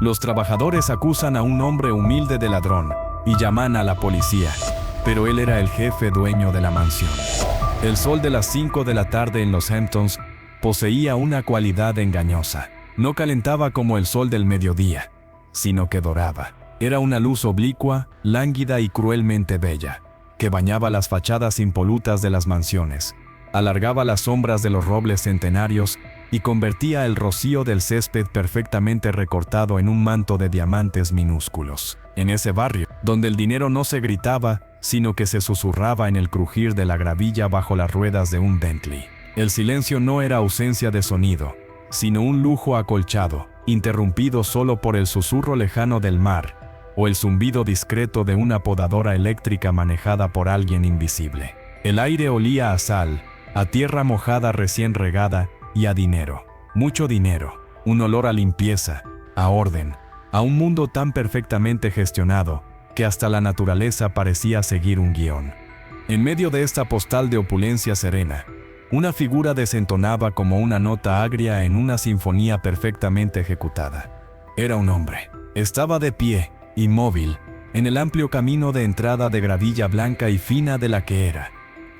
Los trabajadores acusan a un hombre humilde de ladrón y llaman a la policía, pero él era el jefe dueño de la mansión. El sol de las 5 de la tarde en los Hamptons poseía una cualidad engañosa. No calentaba como el sol del mediodía, sino que doraba. Era una luz oblicua, lánguida y cruelmente bella, que bañaba las fachadas impolutas de las mansiones, alargaba las sombras de los robles centenarios y convertía el rocío del césped perfectamente recortado en un manto de diamantes minúsculos. En ese barrio, donde el dinero no se gritaba, sino que se susurraba en el crujir de la gravilla bajo las ruedas de un Bentley. El silencio no era ausencia de sonido, sino un lujo acolchado, interrumpido solo por el susurro lejano del mar o el zumbido discreto de una podadora eléctrica manejada por alguien invisible. El aire olía a sal, a tierra mojada recién regada y a dinero. Mucho dinero, un olor a limpieza, a orden, a un mundo tan perfectamente gestionado que hasta la naturaleza parecía seguir un guión. En medio de esta postal de opulencia serena, una figura desentonaba como una nota agria en una sinfonía perfectamente ejecutada. Era un hombre. Estaba de pie, inmóvil, en el amplio camino de entrada de gravilla blanca y fina de la que era,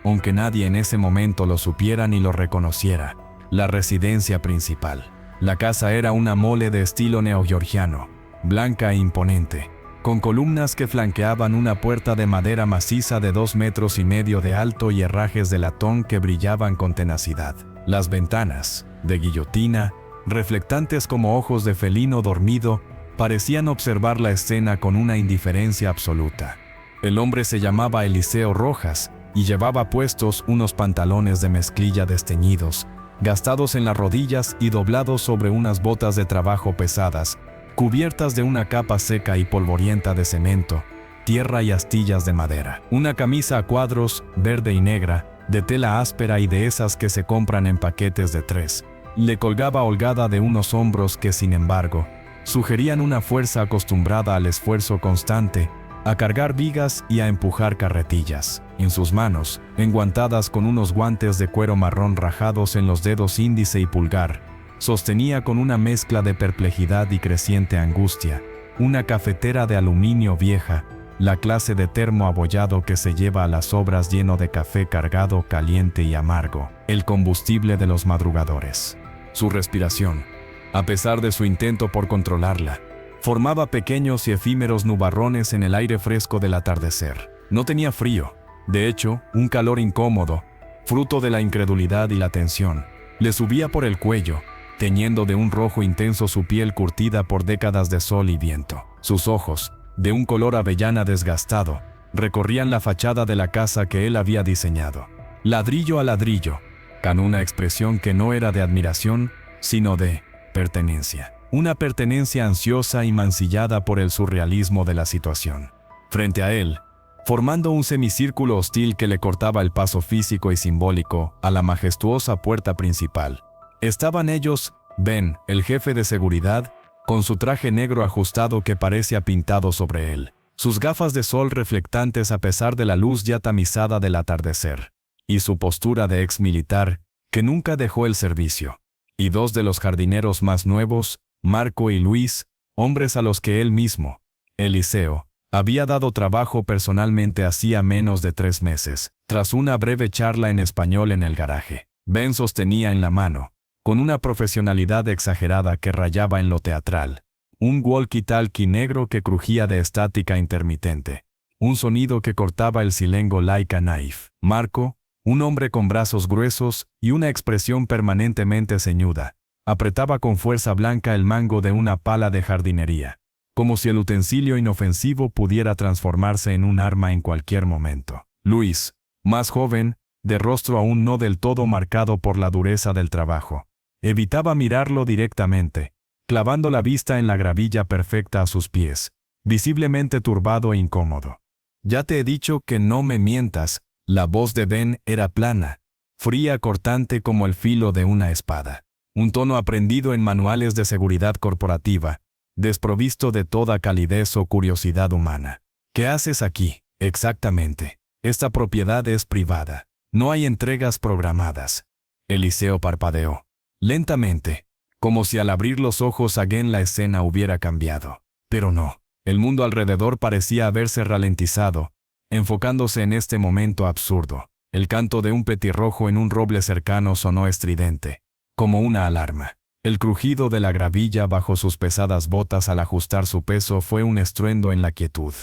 aunque nadie en ese momento lo supiera ni lo reconociera, la residencia principal. La casa era una mole de estilo neogeorgiano, blanca e imponente, con columnas que flanqueaban una puerta de madera maciza de 2,5 metros de alto y herrajes de latón que brillaban con tenacidad. Las ventanas, de guillotina, reflectantes como ojos de felino dormido, parecían observar la escena con una indiferencia absoluta. El hombre se llamaba Eliseo Rojas y llevaba puestos unos pantalones de mezclilla desteñidos, gastados en las rodillas y doblados sobre unas botas de trabajo pesadas, cubiertas de una capa seca y polvorienta de cemento, tierra y astillas de madera. Una camisa a cuadros, verde y negra, de tela áspera y de esas que se compran en paquetes de 3, le colgaba holgada de unos hombros que, sin embargo, sugerían una fuerza acostumbrada al esfuerzo constante, a cargar vigas y a empujar carretillas. En sus manos, enguantadas con unos guantes de cuero marrón rajados en los dedos índice y pulgar, sostenía con una mezcla de perplejidad y creciente angustia una cafetera de aluminio vieja, la clase de termo abollado que se lleva a las obras lleno de café cargado, caliente y amargo, el combustible de los madrugadores. Su respiración, a pesar de su intento por controlarla, formaba pequeños y efímeros nubarrones en el aire fresco del atardecer. No tenía frío, de hecho, un calor incómodo, fruto de la incredulidad y la tensión, le subía por el cuello, teñiendo de un rojo intenso su piel curtida por décadas de sol y viento. Sus ojos, de un color avellana desgastado, recorrían la fachada de la casa que él había diseñado, ladrillo a ladrillo, con una expresión que no era de admiración, sino de pertenencia. Una pertenencia ansiosa y mancillada por el surrealismo de la situación. Frente a él, formando un semicírculo hostil que le cortaba el paso físico y simbólico a la majestuosa puerta principal, estaban ellos, Ben, el jefe de seguridad, con su traje negro ajustado que parecía pintado sobre él, sus gafas de sol reflectantes a pesar de la luz ya tamizada del atardecer, y su postura de ex militar, que nunca dejó el servicio, y 2 de los jardineros más nuevos, Marco y Luis, hombres a los que él mismo, Eliseo, había dado trabajo personalmente hacía menos de 3 meses, tras una breve charla en español en el garaje. Ben sostenía en la mano, con una profesionalidad exagerada que rayaba en lo teatral, un walkie-talkie negro que crujía de estática intermitente, un sonido que cortaba el silengo like a knife. Marco, un hombre con brazos gruesos y una expresión permanentemente ceñuda, apretaba con fuerza blanca el mango de una pala de jardinería, como si el utensilio inofensivo pudiera transformarse en un arma en cualquier momento. Luis, más joven, de rostro aún no del todo marcado por la dureza del trabajo, evitaba mirarlo directamente, clavando la vista en la gravilla perfecta a sus pies, visiblemente turbado e incómodo. «Ya te he dicho que no me mientas». La voz de Ben era plana, fría, cortante como el filo de una espada. Un tono aprendido en manuales de seguridad corporativa, desprovisto de toda calidez o curiosidad humana. «¿Qué haces aquí?» «Exactamente. Esta propiedad es privada. No hay entregas programadas». Eliseo parpadeó. Lentamente, como si al abrir los ojos again la escena hubiera cambiado. Pero no. El mundo alrededor parecía haberse ralentizado, enfocándose en este momento absurdo. El canto de un petirrojo en un roble cercano sonó estridente, como una alarma. El crujido de la gravilla bajo sus pesadas botas al ajustar su peso fue un estruendo en la quietud.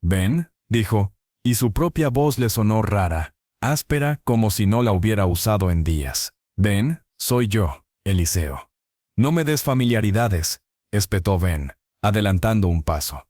«¿Ven?», dijo, y su propia voz le sonó rara, áspera, como si no la hubiera usado en días. «¿Ven? Soy yo, Eliseo». «No me des familiaridades», espetó Ben, adelantando un paso.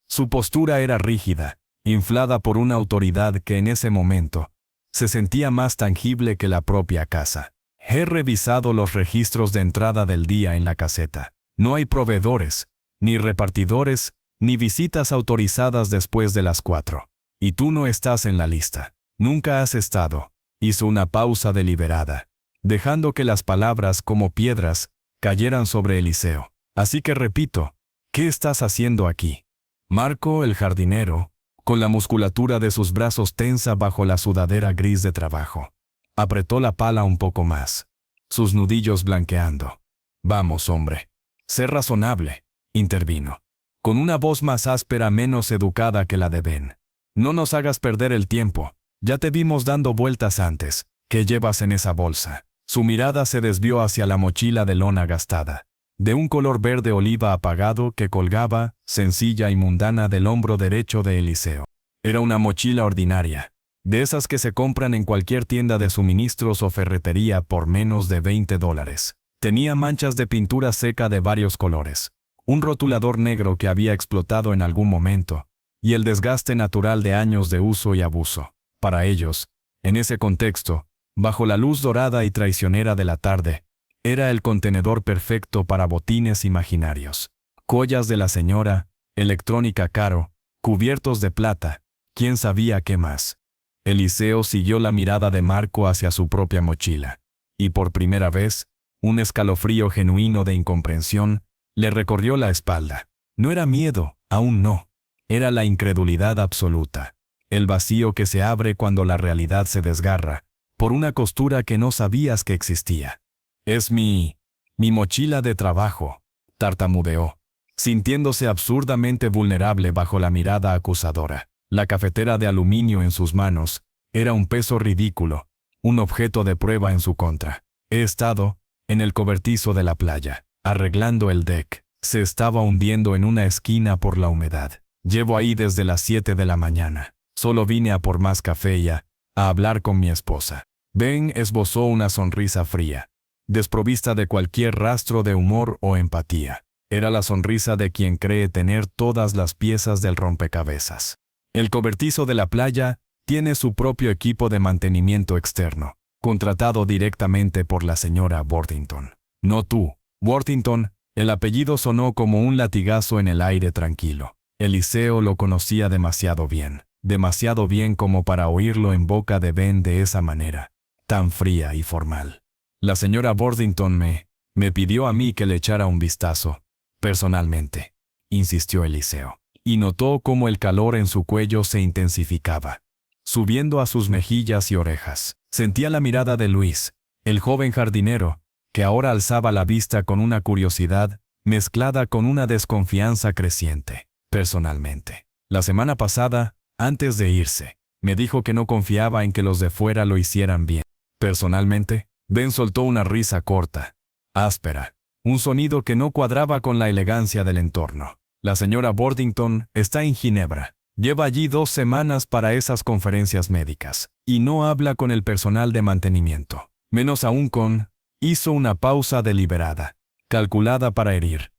Su postura era rígida, inflada por una autoridad que en ese momento se sentía más tangible que la propia casa. «He revisado los registros de entrada del día en la caseta. No hay proveedores, ni repartidores, ni visitas autorizadas después de las 4. Y tú no estás en la lista. Nunca has estado». Hizo una pausa deliberada, dejando que las palabras como piedras cayeran sobre Eliseo. «Así que repito, ¿qué estás haciendo aquí?» Marco, el jardinero, con la musculatura de sus brazos tensa bajo la sudadera gris de trabajo, apretó la pala un poco más, sus nudillos blanqueando. «Vamos, hombre. Sé razonable», intervino, con una voz más áspera, menos educada que la de Ben. «No nos hagas perder el tiempo. Ya te vimos dando vueltas antes. ¿Qué llevas en esa bolsa?» Su mirada se desvió hacia la mochila de lona gastada, de un color verde oliva apagado que colgaba, sencilla y mundana, del hombro derecho de Eliseo. Era una mochila ordinaria, de esas que se compran en cualquier tienda de suministros o ferretería por menos de $20. Tenía manchas de pintura seca de varios colores, un rotulador negro que había explotado en algún momento, y el desgaste natural de años de uso y abuso. Para ellos, en ese contexto, bajo la luz dorada y traicionera de la tarde, era el contenedor perfecto para botines imaginarios. Joyas de la señora, electrónica caro, cubiertos de plata, quién sabía qué más. Eliseo siguió la mirada de Marco hacia su propia mochila, y por primera vez, un escalofrío genuino de incomprensión le recorrió la espalda. No era miedo, aún no. Era la incredulidad absoluta, el vacío que se abre cuando la realidad se desgarra, por una costura que no sabías que existía. «Es mi mochila de trabajo», tartamudeó, sintiéndose absurdamente vulnerable bajo la mirada acusadora. La cafetera de aluminio en sus manos era un peso ridículo, un objeto de prueba en su contra. «He estado en el cobertizo de la playa, arreglando el deck. Se estaba hundiendo en una esquina por la humedad. Llevo ahí desde las 7 de la mañana. Solo vine a por más café y a hablar con mi esposa». Ben esbozó una sonrisa fría, desprovista de cualquier rastro de humor o empatía. Era la sonrisa de quien cree tener todas las piezas del rompecabezas. «El cobertizo de la playa tiene su propio equipo de mantenimiento externo, contratado directamente por la señora Worthington. No tú, Worthington». El apellido sonó como un latigazo en el aire tranquilo. Eliseo lo conocía demasiado bien como para oírlo en boca de Ben de esa manera, tan fría y formal. «La señora Worthington me pidió a mí que le echara un vistazo, personalmente», insistió Eliseo, y notó cómo el calor en su cuello se intensificaba, subiendo a sus mejillas y orejas. Sentía la mirada de Luis, el joven jardinero, que ahora alzaba la vista con una curiosidad mezclada con una desconfianza creciente. «Personalmente. La semana pasada, antes de irse, me dijo que no confiaba en que los de fuera lo hicieran bien». «¿Personalmente?». Ben soltó una risa corta, áspera, un sonido que no cuadraba con la elegancia del entorno. «La señora Worthington está en Ginebra. Lleva allí 2 semanas para esas conferencias médicas, y no habla con el personal de mantenimiento. Menos aún con…». Hizo una pausa deliberada, calculada para herir,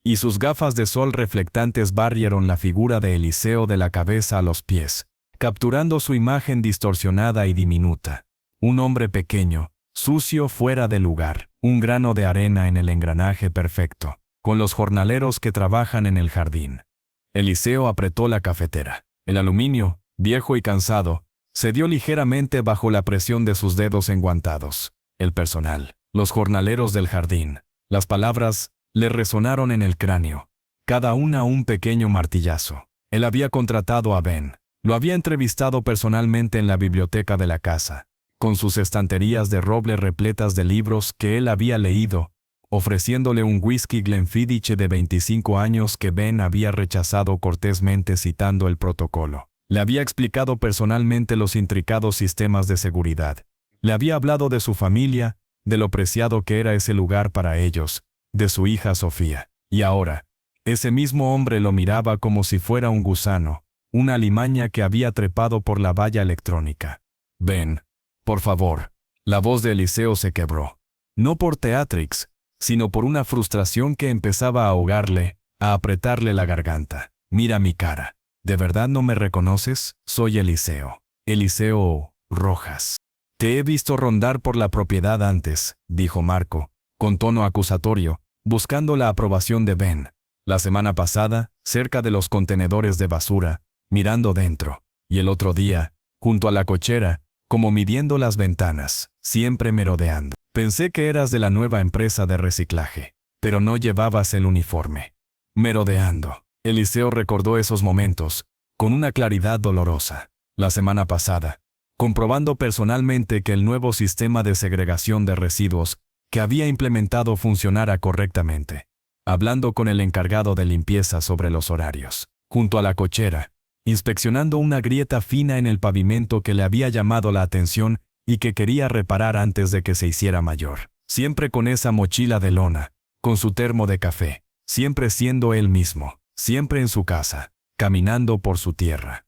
y sus gafas de sol reflectantes barrieron la figura de Eliseo de la cabeza a los pies, capturando su imagen distorsionada y diminuta. Un hombre pequeño, sucio, fuera de lugar, un grano de arena en el engranaje perfecto, con los jornaleros que trabajan en el jardín. Eliseo apretó la cafetera. El aluminio, viejo y cansado, cedió ligeramente bajo la presión de sus dedos enguantados. El personal, los jornaleros del jardín. Las palabras le resonaron en el cráneo, cada una un pequeño martillazo. Él había contratado a Ben. Lo había entrevistado personalmente en la biblioteca de la casa, con sus estanterías de roble repletas de libros que él había leído ofreciéndole un whisky Glenfiddich de 25 años que Ben había rechazado cortésmente citando el protocolo. Le había explicado personalmente los intricados sistemas de seguridad. Le había hablado de su familia, de lo preciado que era ese lugar para ellos, de su hija Sofía. Y ahora, ese mismo hombre lo miraba como si fuera un gusano, una alimaña que había trepado por la valla electrónica. «Ben, por favor». La voz de Eliseo se quebró. No por Teatrix, sino por una frustración que empezaba a ahogarle, a apretarle la garganta. «Mira mi cara. ¿De verdad no me reconoces? Soy Eliseo. Eliseo Rojas. Te he visto rondar por la propiedad antes», dijo Marco, con tono acusatorio, buscando la aprobación de Ben. «La semana pasada, cerca de los contenedores de basura, mirando dentro. Y el otro día, junto a la cochera, como midiendo las ventanas, siempre merodeando. Pensé que eras de la nueva empresa de reciclaje, pero no llevabas el uniforme. Merodeando». Eliseo recordó esos momentos, con una claridad dolorosa. La semana pasada, comprobando personalmente que el nuevo sistema de segregación de residuos que había implementado funcionara correctamente. Hablando con el encargado de limpieza sobre los horarios, junto a la cochera, inspeccionando una grieta fina en el pavimento que le había llamado la atención y que quería reparar antes de que se hiciera mayor. Siempre con esa mochila de lona, con su termo de café, siempre siendo él mismo, siempre en su casa, caminando por su tierra.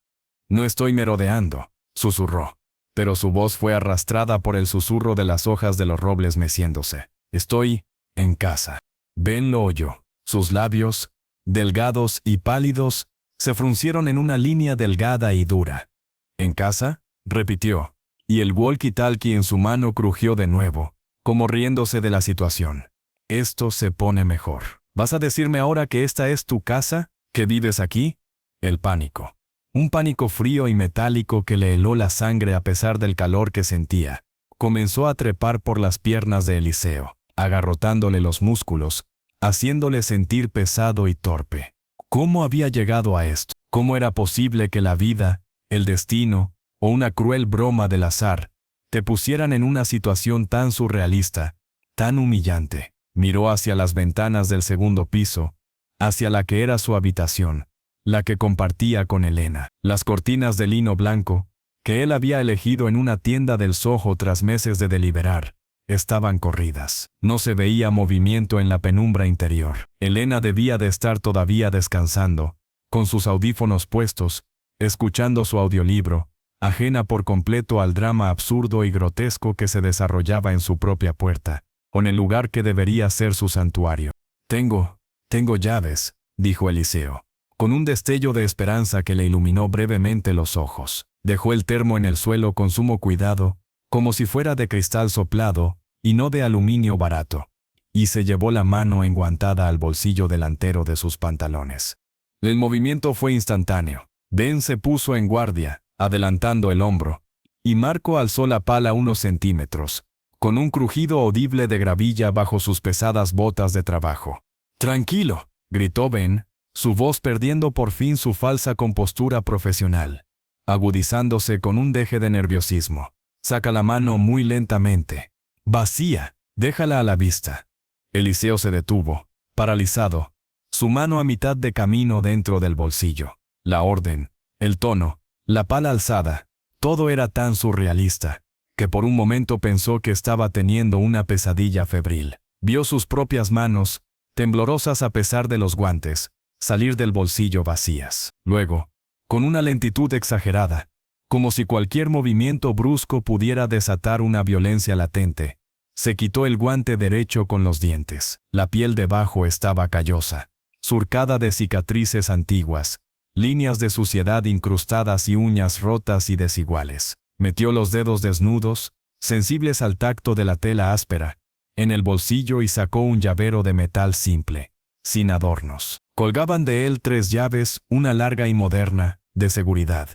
«No estoy merodeando», susurró, pero su voz fue arrastrada por el susurro de las hojas de los robles meciéndose. «Estoy en casa». Ben lo oyó. Sus labios, delgados y pálidos, se fruncieron en una línea delgada y dura. «¿En casa?», repitió, y el walkie-talkie en su mano crujió de nuevo, como riéndose de la situación. «Esto se pone mejor. ¿Vas a decirme ahora que esta es tu casa? ¿Que vives aquí?» El pánico. Un pánico frío y metálico que le heló la sangre a pesar del calor que sentía. Comenzó a trepar por las piernas de Eliseo, agarrotándole los músculos, haciéndole sentir pesado y torpe. ¿Cómo había llegado a esto? ¿Cómo era posible que la vida, el destino, o una cruel broma del azar, te pusieran en una situación tan surrealista, tan humillante? Miró hacia las ventanas del segundo piso, hacia la que era su habitación, la que compartía con Elena. Las cortinas de lino blanco, que él había elegido en una tienda del Soho tras meses de deliberar, estaban corridas. No se veía movimiento en la penumbra interior. Elena debía de estar todavía descansando, con sus audífonos puestos, escuchando su audiolibro, ajena por completo al drama absurdo y grotesco que se desarrollaba en su propia puerta, o en el lugar que debería ser su santuario. Tengo llaves», dijo Eliseo, con un destello de esperanza que le iluminó brevemente los ojos. Dejó el termo en el suelo con sumo cuidado, como si fuera de cristal soplado, y no de aluminio barato, y se llevó la mano enguantada al bolsillo delantero de sus pantalones. El movimiento fue instantáneo. Ben se puso en guardia, adelantando el hombro, y Marco alzó la pala unos centímetros, con un crujido audible de gravilla bajo sus pesadas botas de trabajo. «Tranquilo», gritó Ben, su voz perdiendo por fin su falsa compostura profesional, agudizándose con un deje de nerviosismo. «Saca la mano muy lentamente. Vacía, déjala a la vista». Eliseo se detuvo, paralizado, su mano a mitad de camino dentro del bolsillo. La orden, el tono, la pala alzada, todo era tan surrealista, que por un momento pensó que estaba teniendo una pesadilla febril. Vio sus propias manos, temblorosas a pesar de los guantes, salir del bolsillo vacías. Luego, con una lentitud exagerada, como si cualquier movimiento brusco pudiera desatar una violencia latente, se quitó el guante derecho con los dientes. La piel debajo estaba callosa, surcada de cicatrices antiguas, líneas de suciedad incrustadas y uñas rotas y desiguales. Metió los dedos desnudos, sensibles al tacto de la tela áspera, en el bolsillo y sacó un llavero de metal simple, sin adornos. Colgaban de él 3 llaves, una larga y moderna, de seguridad,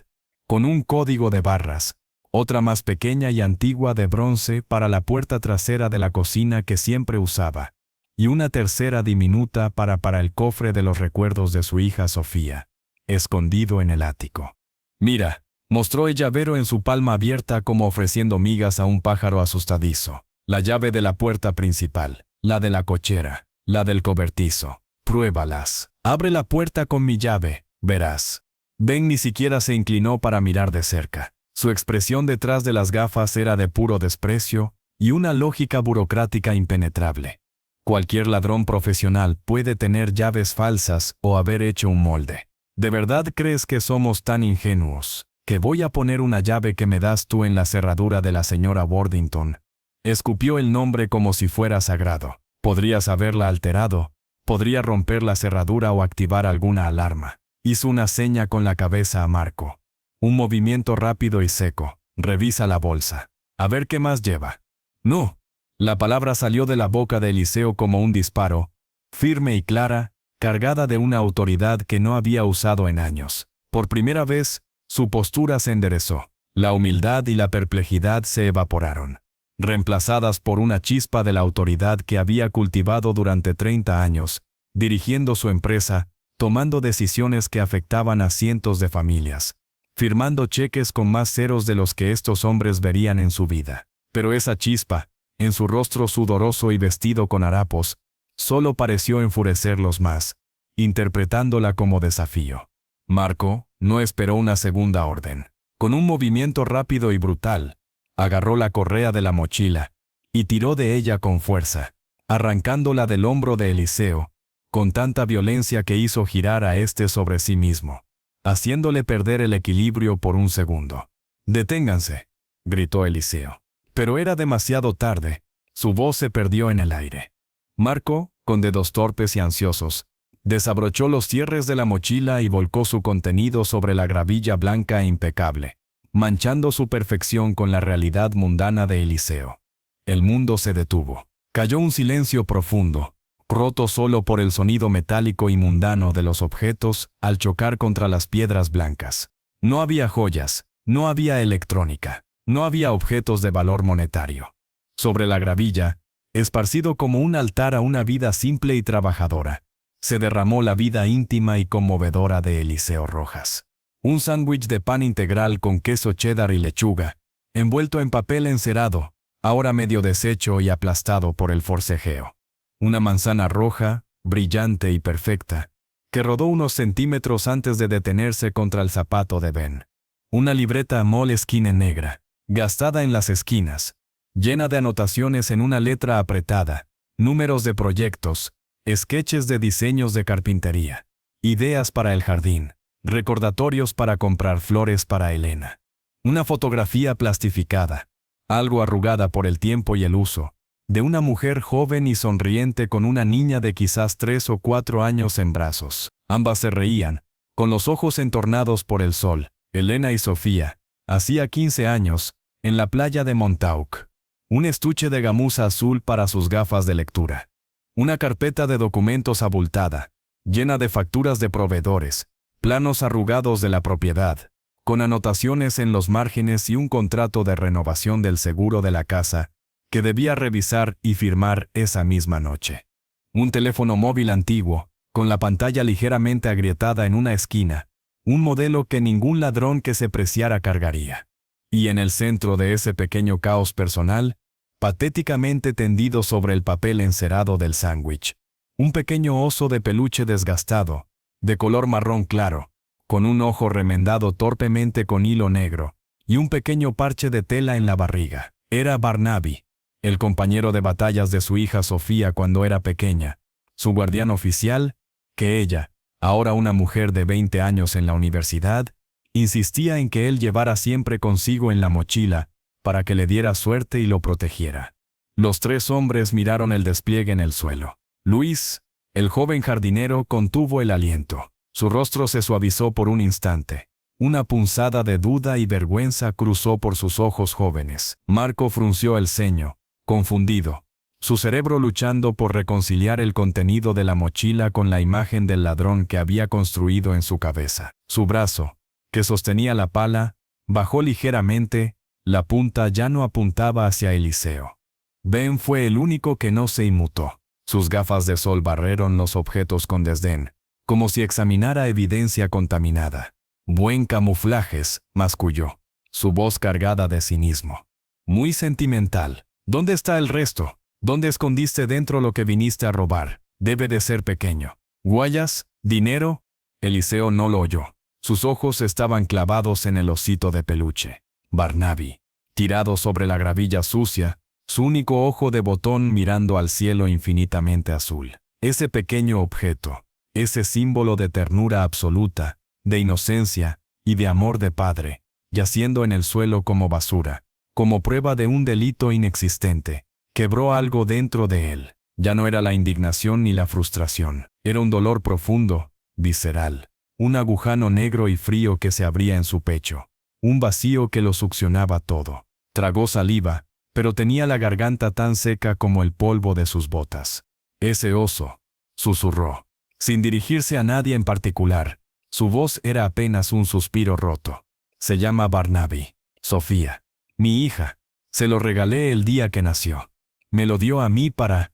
con un código de barras, otra más pequeña y antigua de bronce para la puerta trasera de la cocina que siempre usaba, y una tercera diminuta para el cofre de los recuerdos de su hija Sofía, escondido en el ático. «Mira», mostró el llavero en su palma abierta como ofreciendo migas a un pájaro asustadizo. La llave de la puerta principal. la de la cochera, la del cobertizo. Pruébalas. Abre la puerta con mi llave, verás. Ben ni siquiera se inclinó para mirar de cerca. Su expresión detrás de las gafas era de puro desprecio y una lógica burocrática impenetrable. Cualquier ladrón profesional puede tener llaves falsas o haber hecho un molde. ¿De verdad crees que somos tan ingenuos, que voy a poner una llave que me das tú en la cerradura de la señora Worthington? Escupió el nombre como si fuera sagrado. Podrías haberla alterado, podría romper la cerradura o activar alguna alarma. Hizo una seña con la cabeza a Marco. Un movimiento rápido y seco. Revisa la bolsa. A ver qué más lleva. No. La palabra salió de la boca de Eliseo como un disparo, firme y clara, cargada de una autoridad que no había usado en años. Por primera vez, su postura se enderezó. La humildad y la perplejidad se evaporaron, reemplazadas por una chispa de la autoridad que había cultivado durante 30 años, dirigiendo su empresa, tomando decisiones que afectaban a cientos de familias, firmando cheques con más ceros de los que estos hombres verían en su vida. Pero esa chispa, en su rostro sudoroso y vestido con harapos, solo pareció enfurecerlos más, interpretándola como desafío. Marco no esperó una segunda orden. Con un movimiento rápido y brutal, agarró la correa de la mochila y tiró de ella con fuerza, arrancándola del hombro de Eliseo, con tanta violencia que hizo girar a éste sobre sí mismo, haciéndole perder el equilibrio por un segundo. «Deténganse», gritó Eliseo. Pero era demasiado tarde. Su voz se perdió en el aire. Marco, con dedos torpes y ansiosos, desabrochó los cierres de la mochila y volcó su contenido sobre la gravilla blanca e impecable, manchando su perfección con la realidad mundana de Eliseo. El mundo se detuvo. Cayó un silencio profundo, roto solo por el sonido metálico y mundano de los objetos al chocar contra las piedras blancas. No había joyas, no había electrónica. No había objetos de valor monetario. Sobre la gravilla, esparcido como un altar a una vida simple y trabajadora, se derramó la vida íntima y conmovedora de Eliseo Rojas. Un sándwich de pan integral con queso cheddar y lechuga, envuelto en papel encerado, ahora medio deshecho y aplastado por el forcejeo. Una manzana roja, brillante y perfecta, que rodó unos centímetros antes de detenerse contra el zapato de Ben. Una libreta Moleskine negra, gastada en las esquinas, llena de anotaciones en una letra apretada, números de proyectos, sketches de diseños de carpintería, ideas para el jardín, recordatorios para comprar flores para Elena. Una fotografía plastificada, algo arrugada por el tiempo y el uso, de una mujer joven y sonriente con una niña de quizás 3 o 4 años en brazos. Ambas se reían, con los ojos entornados por el sol. Elena y Sofía, hacía 15 años, en la playa de Montauk. Un estuche de gamuza azul para sus gafas de lectura. Una carpeta de documentos abultada, llena de facturas de proveedores, planos arrugados de la propiedad, con anotaciones en los márgenes y un contrato de renovación del seguro de la casa, que debía revisar y firmar esa misma noche. Un teléfono móvil antiguo, con la pantalla ligeramente agrietada en una esquina, un modelo que ningún ladrón que se preciara cargaría. Y en el centro de ese pequeño caos personal, patéticamente tendido sobre el papel encerado del sándwich, un pequeño oso de peluche desgastado, de color marrón claro, con un ojo remendado torpemente con hilo negro, y un pequeño parche de tela en la barriga. Era Barnaby, el compañero de batallas de su hija Sofía cuando era pequeña, su guardián oficial, que ella, ahora una mujer de 20 años en la universidad, insistía en que él llevara siempre consigo en la mochila, para que le diera suerte y lo protegiera. Los 3 hombres miraron el despliegue en el suelo. Luis, el joven jardinero, contuvo el aliento. Su rostro se suavizó por un instante. Una punzada de duda y vergüenza cruzó por sus ojos jóvenes. Marco frunció el ceño, confundido, su cerebro luchando por reconciliar el contenido de la mochila con la imagen del ladrón que había construido en su cabeza. Su brazo, que sostenía la pala, bajó ligeramente, la punta ya no apuntaba hacia Eliseo. Ben fue el único que no se inmutó. Sus gafas de sol barrieron los objetos con desdén, como si examinara evidencia contaminada. «Buen camuflajes», masculló, su voz cargada de cinismo. «Muy sentimental. ¿Dónde está el resto?» ¿Dónde escondiste dentro lo que viniste a robar? Debe de ser pequeño. ¿Guayas? ¿Dinero? Eliseo no lo oyó. Sus ojos estaban clavados en el osito de peluche. Barnaby, tirado sobre la gravilla sucia, su único ojo de botón mirando al cielo infinitamente azul. Ese pequeño objeto, ese símbolo de ternura absoluta, de inocencia y de amor de padre, yaciendo en el suelo como basura, como prueba de un delito inexistente, quebró algo dentro de él. Ya no era la indignación ni la frustración, era un dolor profundo, visceral, un agujano negro y frío que se abría en su pecho, un vacío que lo succionaba todo. Tragó saliva, pero tenía la garganta tan seca como el polvo de sus botas. Ese oso, susurró, sin dirigirse a nadie en particular. Su voz era apenas un suspiro roto. Se llama Barnaby. Sofía, mi hija. Se lo regalé el día que nació. Me lo dio a mí para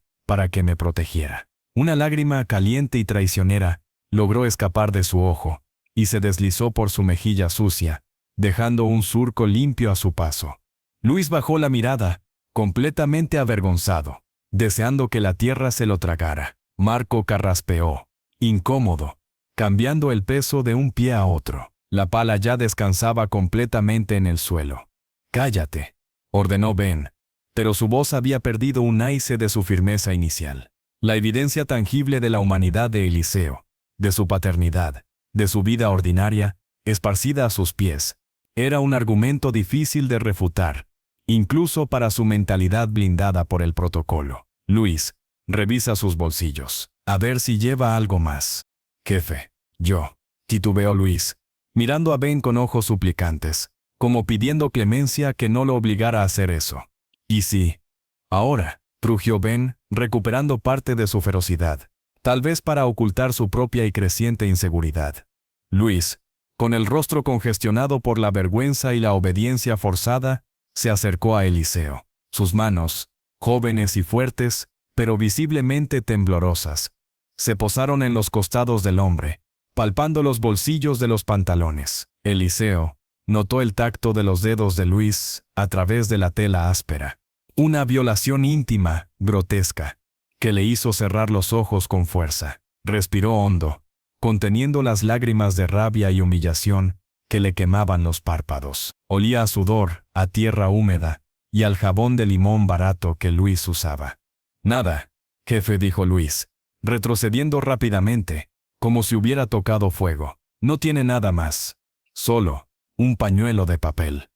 que me protegiera. Una lágrima caliente y traicionera logró escapar de su ojo y se deslizó por su mejilla sucia, dejando un surco limpio a su paso. Luis bajó la mirada, completamente avergonzado, deseando que la tierra se lo tragara. Marco carraspeó, incómodo, cambiando el peso de un pie a otro. La pala ya descansaba completamente en el suelo. «Cállate», ordenó Ben, pero su voz había perdido un ápice de su firmeza inicial. La evidencia tangible de la humanidad de Eliseo, de su paternidad, de su vida ordinaria, esparcida a sus pies, era un argumento difícil de refutar, incluso para su mentalidad blindada por el protocolo. Luis, revisa sus bolsillos, a ver si lleva algo más. Jefe, yo, titubeó Luis, mirando a Ben con ojos suplicantes, como pidiendo clemencia que no lo obligara a hacer eso. ¿Y sí? Ahora, rugió Ben, recuperando parte de su ferocidad, tal vez para ocultar su propia y creciente inseguridad. Luis, con el rostro congestionado por la vergüenza y la obediencia forzada, se acercó a Eliseo. Sus manos, jóvenes y fuertes, pero visiblemente temblorosas, se posaron en los costados del hombre, palpando los bolsillos de los pantalones. Eliseo notó el tacto de los dedos de Luis a través de la tela áspera. Una violación íntima, grotesca, que le hizo cerrar los ojos con fuerza. Respiró hondo, conteniendo las lágrimas de rabia y humillación que le quemaban los párpados. Olía a sudor, a tierra húmeda y al jabón de limón barato que Luis usaba. «Nada, jefe», dijo Luis, retrocediendo rápidamente, como si hubiera tocado fuego. «No tiene nada más. Solo un pañuelo de papel».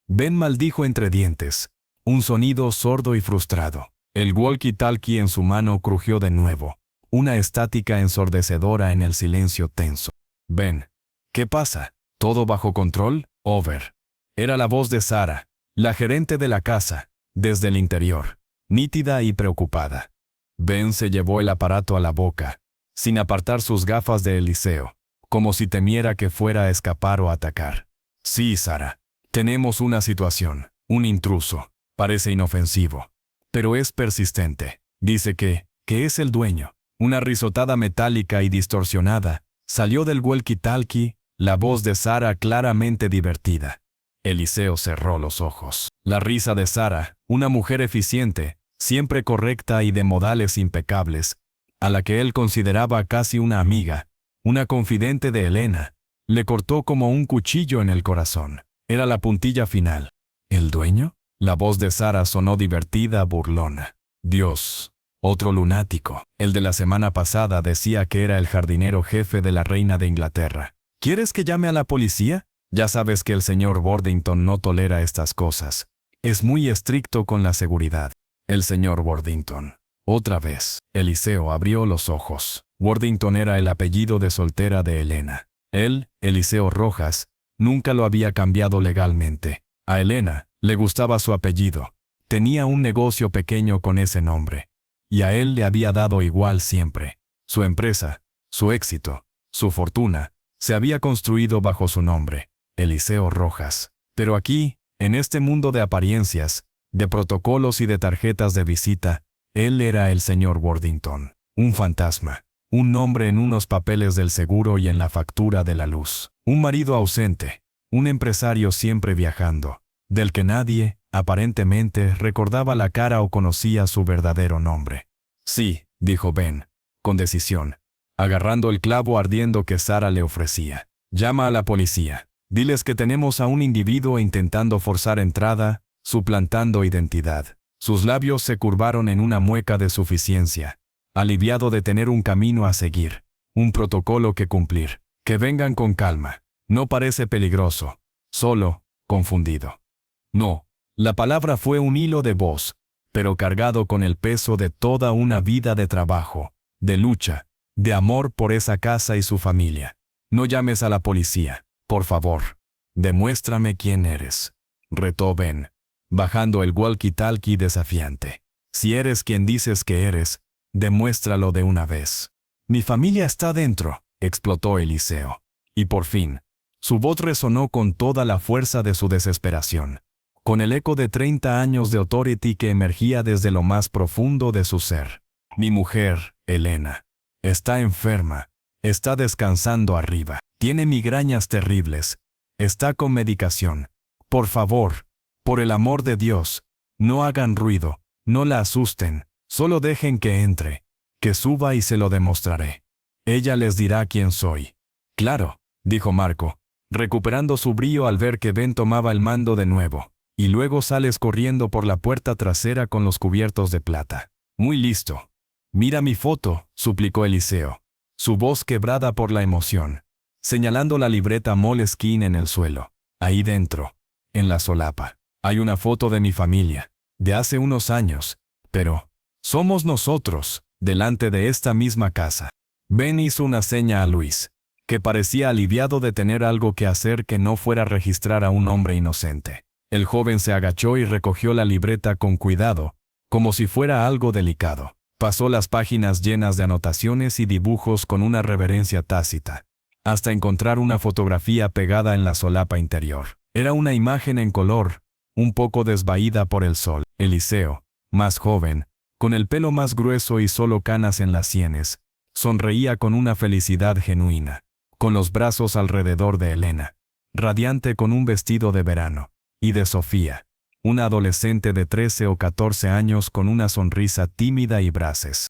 Ben maldijo entre dientes, un sonido sordo y frustrado. El walkie-talkie en su mano crujió de nuevo, una estática ensordecedora en el silencio tenso. «Ben, ¿qué pasa? ¿Todo bajo control? Over». Era la voz de Sara, la gerente de la casa, desde el interior, nítida y preocupada. Ben se llevó el aparato a la boca, sin apartar sus gafas de Eliseo, como si temiera que fuera a escapar o atacar. «Sí, Sara, tenemos una situación, un intruso. Parece inofensivo, pero es persistente. Dice que es el dueño». Una risotada metálica y distorsionada salió del walkie-talkie, la voz de Sara claramente divertida. Eliseo cerró los ojos. La risa de Sara, una mujer eficiente, siempre correcta y de modales impecables, a la que él consideraba casi una amiga, una confidente de Elena, le cortó como un cuchillo en el corazón. Era la puntilla final. ¿El dueño? La voz de Sara sonó divertida, burlona. «Dios, otro lunático. El de la semana pasada decía que era el jardinero jefe de la reina de Inglaterra. ¿Quieres que llame a la policía? Ya sabes que el señor Worthington no tolera estas cosas. Es muy estricto con la seguridad». El señor Worthington. Otra vez. Eliseo abrió los ojos. Worthington era el apellido de soltera de Elena. Él, Eliseo Rojas, nunca lo había cambiado legalmente. A Elena le gustaba su apellido. Tenía un negocio pequeño con ese nombre. Y a él le había dado igual siempre. Su empresa, su éxito, su fortuna, se había construido bajo su nombre, Eliseo Rojas. Pero aquí, en este mundo de apariencias, de protocolos y de tarjetas de visita, él era el señor Worthington, un fantasma, un nombre en unos papeles del seguro y en la factura de la luz, un marido ausente, un empresario siempre viajando, del que nadie Aparentemente recordaba la cara o conocía su verdadero nombre. Sí, dijo Ben, con decisión, agarrando el clavo ardiendo que Sara le ofrecía. Llama a la policía. Diles que tenemos a un individuo intentando forzar entrada, suplantando identidad. Sus labios se curvaron en una mueca de suficiencia, aliviado de tener un camino a seguir, un protocolo que cumplir. Que vengan con calma. No parece peligroso, solo confundido. No, la palabra fue un hilo de voz, pero cargado con el peso de toda una vida de trabajo, de lucha, de amor por esa casa y su familia. No llames a la policía, por favor. Demuéstrame quién eres, retó Ben, bajando el walkie-talkie desafiante. Si eres quien dices que eres, demuéstralo de una vez. Mi familia está dentro, explotó Eliseo. Y por fin, su voz resonó con toda la fuerza de su desesperación, con el eco de 30 años de authority que emergía desde lo más profundo de su ser. Mi mujer, Elena, está enferma, está descansando arriba, tiene migrañas terribles, está con medicación. Por favor, por el amor de Dios, no hagan ruido, no la asusten, solo dejen que entre, que suba y se lo demostraré. Ella les dirá quién soy. Claro, dijo Marco, recuperando su brío al ver que Ben tomaba el mando de nuevo, y luego sales corriendo por la puerta trasera con los cubiertos de plata. Muy listo. Mira mi foto, suplicó Eliseo, su voz quebrada por la emoción, señalando la libreta Moleskine en el suelo. Ahí dentro, en la solapa, hay una foto de mi familia, de hace unos años, pero somos nosotros, delante de esta misma casa. Ben hizo una seña a Luis, que parecía aliviado de tener algo que hacer que no fuera registrar a un hombre inocente. El joven se agachó y recogió la libreta con cuidado, como si fuera algo delicado. Pasó las páginas llenas de anotaciones y dibujos con una reverencia tácita, hasta encontrar una fotografía pegada en la solapa interior. Era una imagen en color, un poco desvaída por el sol. Eliseo, más joven, con el pelo más grueso y solo canas en las sienes, sonreía con una felicidad genuina, con los brazos alrededor de Elena, radiante con un vestido de verano, y de Sofía, una adolescente de 13 o 14 años con una sonrisa tímida y braces.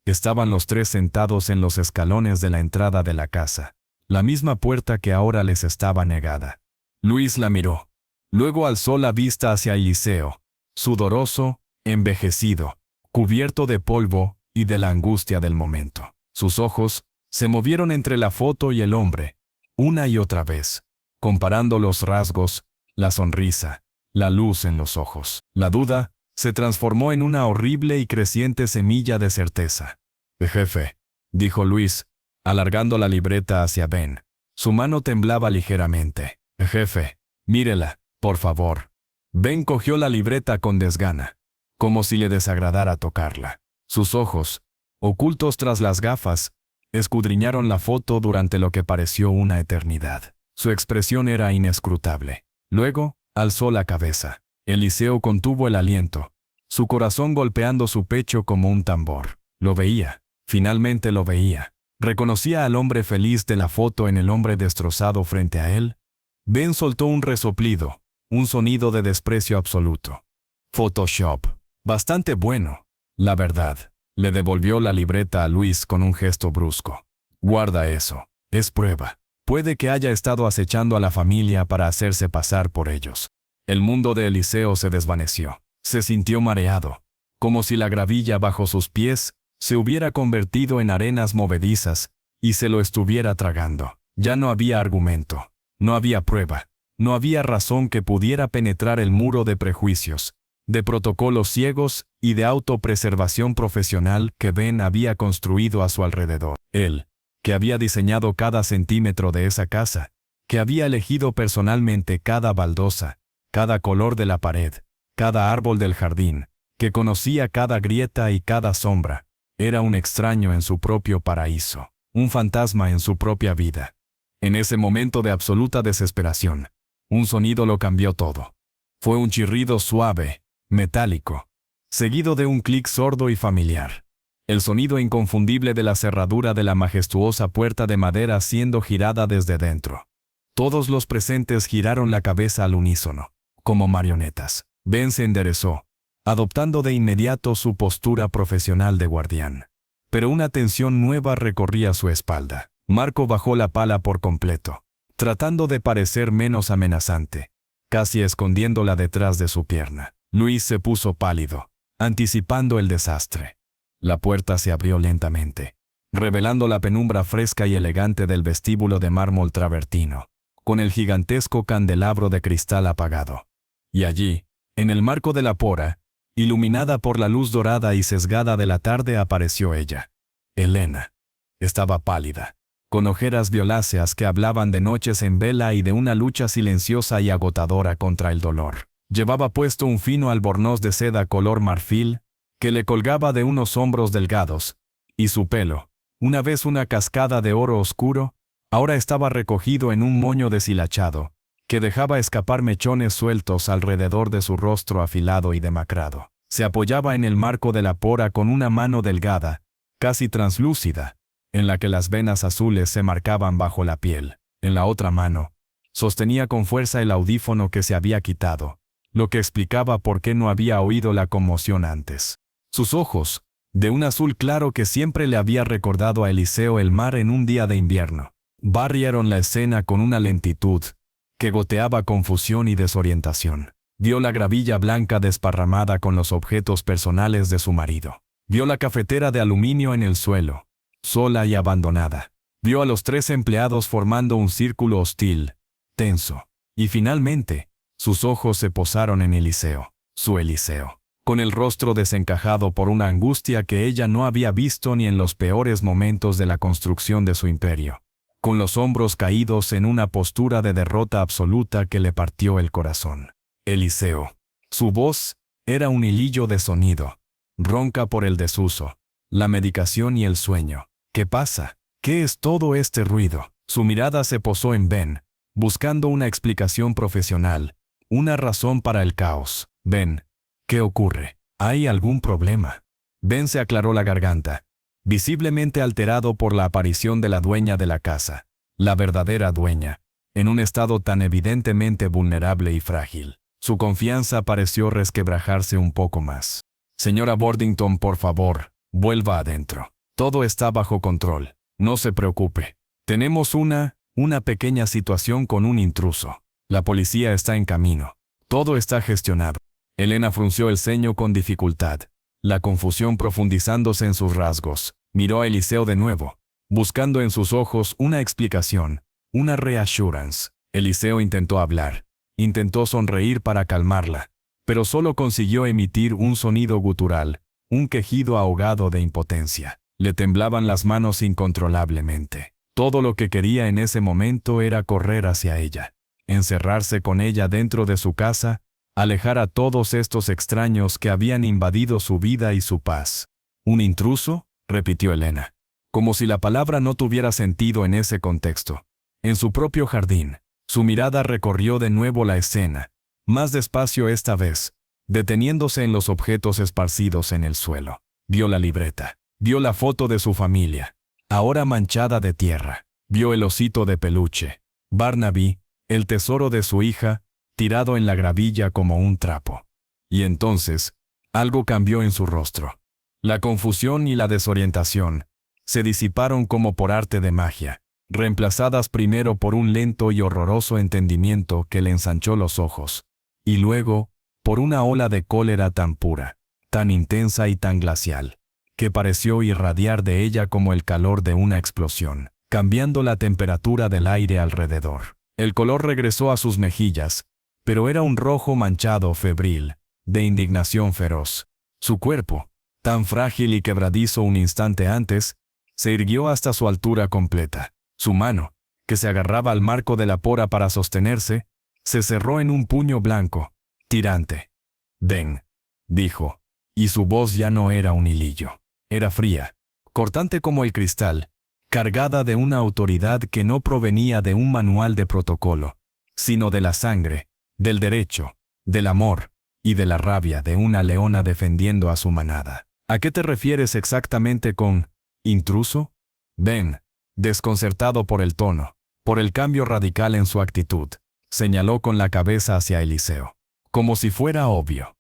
Estaban los tres sentados en los escalones de la entrada de la casa, la misma puerta que ahora les estaba negada. Luis la miró. Luego alzó la vista hacia Eliseo, sudoroso, envejecido, cubierto de polvo y de la angustia del momento. Sus ojos se movieron entre la foto y el hombre, una y otra vez, comparando los rasgos, la sonrisa, la luz en los ojos. La duda se transformó en una horrible y creciente semilla de certeza. «Jefe», dijo Luis, alargando la libreta hacia Ben. Su mano temblaba ligeramente. «Jefe, mírela, por favor». Ben cogió la libreta con desgana, como si le desagradara tocarla. Sus ojos, ocultos tras las gafas, escudriñaron la foto durante lo que pareció una eternidad. Su expresión era inescrutable. Luego, alzó la cabeza. Eliseo contuvo el aliento, su corazón golpeando su pecho como un tambor. Lo veía, finalmente lo veía. Reconocía al hombre feliz de la foto en el hombre destrozado frente a él. Ben soltó un resoplido, un sonido de desprecio absoluto. Photoshop. Bastante bueno, la verdad. Le devolvió la libreta a Luis con un gesto brusco. Guarda eso. Es prueba. Puede que haya estado acechando a la familia para hacerse pasar por ellos. El mundo de Eliseo se desvaneció. Se sintió mareado, como si la gravilla bajo sus pies se hubiera convertido en arenas movedizas y se lo estuviera tragando. Ya no había argumento, no había prueba, no había razón que pudiera penetrar el muro de prejuicios, de protocolos ciegos y de autopreservación profesional que Ben había construido a su alrededor. Él, que había diseñado cada centímetro de esa casa, que había elegido personalmente cada baldosa, cada color de la pared, cada árbol del jardín, que conocía cada grieta y cada sombra, era un extraño en su propio paraíso, un fantasma en su propia vida. En ese momento de absoluta desesperación, un sonido lo cambió todo. Fue un chirrido suave, metálico, seguido de un clic sordo y familiar. El sonido inconfundible de la cerradura de la majestuosa puerta de madera siendo girada desde dentro. Todos los presentes giraron la cabeza al unísono, como marionetas. Ben se enderezó, adoptando de inmediato su postura profesional de guardián. Pero una tensión nueva recorría su espalda. Marco bajó la pala por completo, tratando de parecer menos amenazante, casi escondiéndola detrás de su pierna. Luis se puso pálido, anticipando el desastre. La puerta se abrió lentamente, revelando la penumbra fresca y elegante del vestíbulo de mármol travertino, con el gigantesco candelabro de cristal apagado. Y allí, en el marco de la pora, iluminada por la luz dorada y sesgada de la tarde, apareció ella. Elena. Estaba pálida, con ojeras violáceas que hablaban de noches en vela y de una lucha silenciosa y agotadora contra el dolor. Llevaba puesto un fino albornoz de seda color marfil, que le colgaba de unos hombros delgados, y su pelo, una vez una cascada de oro oscuro, ahora estaba recogido en un moño deshilachado, que dejaba escapar mechones sueltos alrededor de su rostro afilado y demacrado. Se apoyaba en el marco de la pora con una mano delgada, casi translúcida, en la que las venas azules se marcaban bajo la piel. En la otra mano, sostenía con fuerza el audífono que se había quitado, lo que explicaba por qué no había oído la conmoción antes. Sus ojos, de un azul claro que siempre le había recordado a Eliseo el mar en un día de invierno, barrieron la escena con una lentitud que goteaba confusión y desorientación. Vio la gravilla blanca desparramada con los objetos personales de su marido. Vio la cafetera de aluminio en el suelo, sola y abandonada. Vio a los 3 empleados formando un círculo hostil, tenso. Y finalmente, sus ojos se posaron en Eliseo, su Eliseo, con el rostro desencajado por una angustia que ella no había visto ni en los peores momentos de la construcción de su imperio, con los hombros caídos en una postura de derrota absoluta que le partió el corazón. Eliseo. Su voz era un hilillo de sonido, ronca por el desuso, la medicación y el sueño. ¿Qué pasa? ¿Qué es todo este ruido? Su mirada se posó en Ben, buscando una explicación profesional, una razón para el caos. Ben, ¿qué ocurre? ¿Hay algún problema? Ben se aclaró la garganta, visiblemente alterado por la aparición de la dueña de la casa, la verdadera dueña, en un estado tan evidentemente vulnerable y frágil. Su confianza pareció resquebrajarse un poco más. Señora Worthington, por favor, vuelva adentro. Todo está bajo control. No se preocupe. Tenemos una pequeña situación con un intruso. La policía está en camino. Todo está gestionado. Elena frunció el ceño con dificultad, la confusión profundizándose en sus rasgos. Miró a Eliseo de nuevo, buscando en sus ojos una explicación, una reassurance. Eliseo intentó hablar. Intentó sonreír para calmarla, pero solo consiguió emitir un sonido gutural, un quejido ahogado de impotencia. Le temblaban las manos incontrolablemente. Todo lo que quería en ese momento era correr hacia ella, encerrarse con ella dentro de su casa, alejar a todos estos extraños que habían invadido su vida y su paz. ¿Un intruso?, repitió Elena, como si la palabra no tuviera sentido en ese contexto. En su propio jardín. Su mirada recorrió de nuevo la escena, más despacio esta vez, deteniéndose en los objetos esparcidos en el suelo. Vio la libreta, vio la foto de su familia, ahora manchada de tierra. Vio el osito de peluche, Barnaby, el tesoro de su hija, tirado en la gravilla como un trapo. Y entonces, algo cambió en su rostro. La confusión y la desorientación se disiparon como por arte de magia, reemplazadas primero por un lento y horroroso entendimiento que le ensanchó los ojos, y luego, por una ola de cólera tan pura, tan intensa y tan glacial, que pareció irradiar de ella como el calor de una explosión, cambiando la temperatura del aire alrededor. El color regresó a sus mejillas, pero era un rojo manchado febril, de indignación feroz. Su cuerpo, tan frágil y quebradizo un instante antes, se irguió hasta su altura completa. Su mano, que se agarraba al marco de la pora para sostenerse, se cerró en un puño blanco, tirante. «Ven», dijo, y su voz ya no era un hilillo. Era fría, cortante como el cristal, cargada de una autoridad que no provenía de un manual de protocolo, sino de la sangre, del derecho, del amor y de la rabia de una leona defendiendo a su manada. ¿A qué te refieres exactamente con intruso? Ben, desconcertado por el tono, por el cambio radical en su actitud, señaló con la cabeza hacia Eliseo. como si fuera obvio.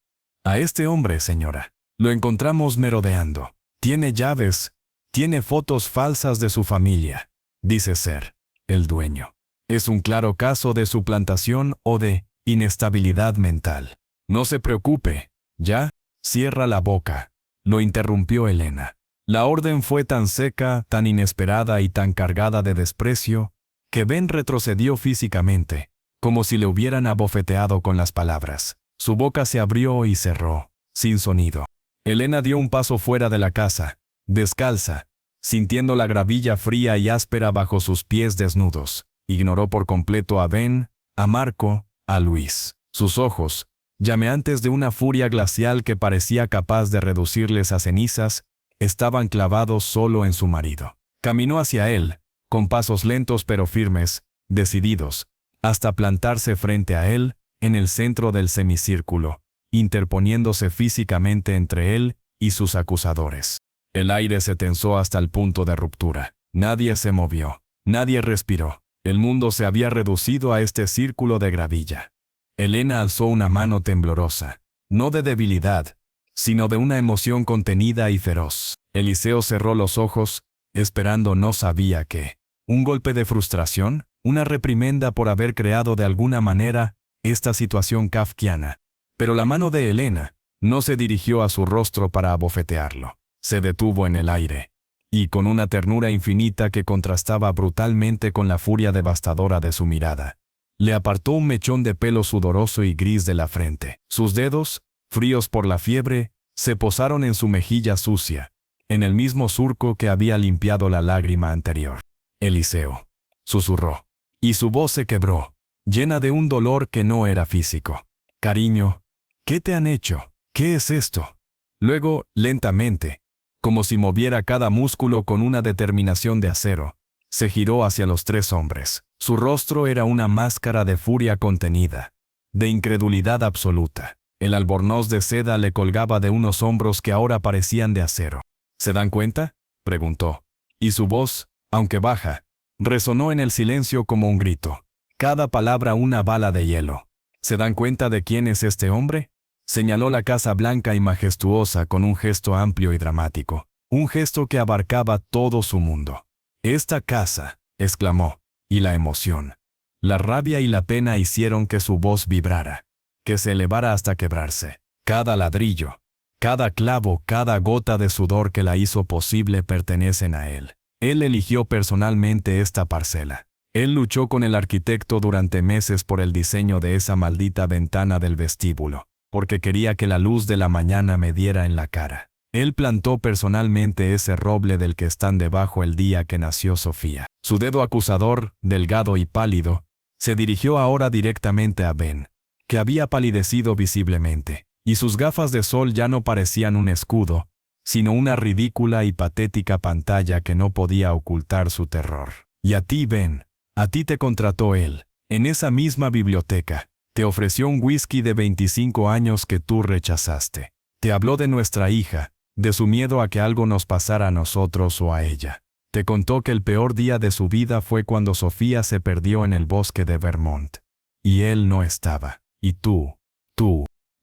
A este hombre, señora, lo encontramos merodeando. Tiene llaves, tiene fotos falsas de su familia. Dice ser el dueño. Es un claro caso de suplantación o de inestabilidad mental. No se preocupe, ya, cierra la boca, lo interrumpió Elena. La orden fue tan seca, tan inesperada y tan cargada de desprecio, que Ben retrocedió físicamente, como si le hubieran abofeteado con las palabras. Su boca se abrió y cerró, sin sonido. Elena dio un paso fuera de la casa, descalza, sintiendo la gravilla fría y áspera bajo sus pies desnudos. Ignoró por completo a Ben, a Marco, a Luis. Sus ojos, llameantes de una furia glacial que parecía capaz de reducirles a cenizas, estaban clavados solo en su marido. Caminó hacia él, con pasos lentos pero firmes, decididos, hasta plantarse frente a él, en el centro del semicírculo, interponiéndose físicamente entre él y sus acusadores. El aire se tensó hasta el punto de ruptura. Nadie se movió, nadie respiró. El mundo se había reducido a este círculo de gravilla. Elena alzó una mano temblorosa, no de debilidad, sino de una emoción contenida y feroz. Eliseo cerró los ojos, esperando no sabía qué. Un golpe de frustración, una reprimenda por haber creado de alguna manera esta situación kafkiana. Pero la mano de Elena no se dirigió a su rostro para abofetearlo. Se detuvo en el aire, y con una ternura infinita que contrastaba brutalmente con la furia devastadora de su mirada, le apartó un mechón de pelo sudoroso y gris de la frente. Sus dedos, fríos por la fiebre, se posaron en su mejilla sucia, en el mismo surco que había limpiado la lágrima anterior. Eliseo, susurró, y su voz se quebró, llena de un dolor que no era físico. Cariño, ¿qué te han hecho? ¿Qué es esto? Luego, lentamente, como si moviera cada músculo con una determinación de acero, se giró hacia los tres hombres. Su rostro era una máscara de furia contenida, de incredulidad absoluta. El albornoz de seda le colgaba de unos hombros que ahora parecían de acero. ¿Se dan cuenta?, preguntó, y su voz, aunque baja, resonó en el silencio como un grito. Cada palabra una bala de hielo. ¿Se dan cuenta de quién es este hombre? Señaló la casa blanca y majestuosa con un gesto amplio y dramático, un gesto que abarcaba todo su mundo. «Esta casa», exclamó, y la emoción, la rabia y la pena hicieron que su voz vibrara, que se elevara hasta quebrarse. Cada ladrillo, cada clavo, cada gota de sudor que la hizo posible pertenecen a él. Él eligió personalmente esta parcela. Él luchó con el arquitecto durante meses por el diseño de esa maldita ventana del vestíbulo, porque quería que la luz de la mañana me diera en la cara. Él plantó personalmente ese roble del que están debajo el día que nació Sofía. Su dedo acusador, delgado y pálido, se dirigió ahora directamente a Ben, que había palidecido visiblemente, y sus gafas de sol ya no parecían un escudo, sino una ridícula y patética pantalla que no podía ocultar su terror. Y a ti, Ben, a ti te contrató él, en esa misma biblioteca. Te ofreció un whisky de 25 años que tú rechazaste. Te habló de nuestra hija, de su miedo a que algo nos pasara a nosotros o a ella. Te contó que el peor día de su vida fue cuando Sofía se perdió en el bosque de Vermont. Y él no estaba. Y tú,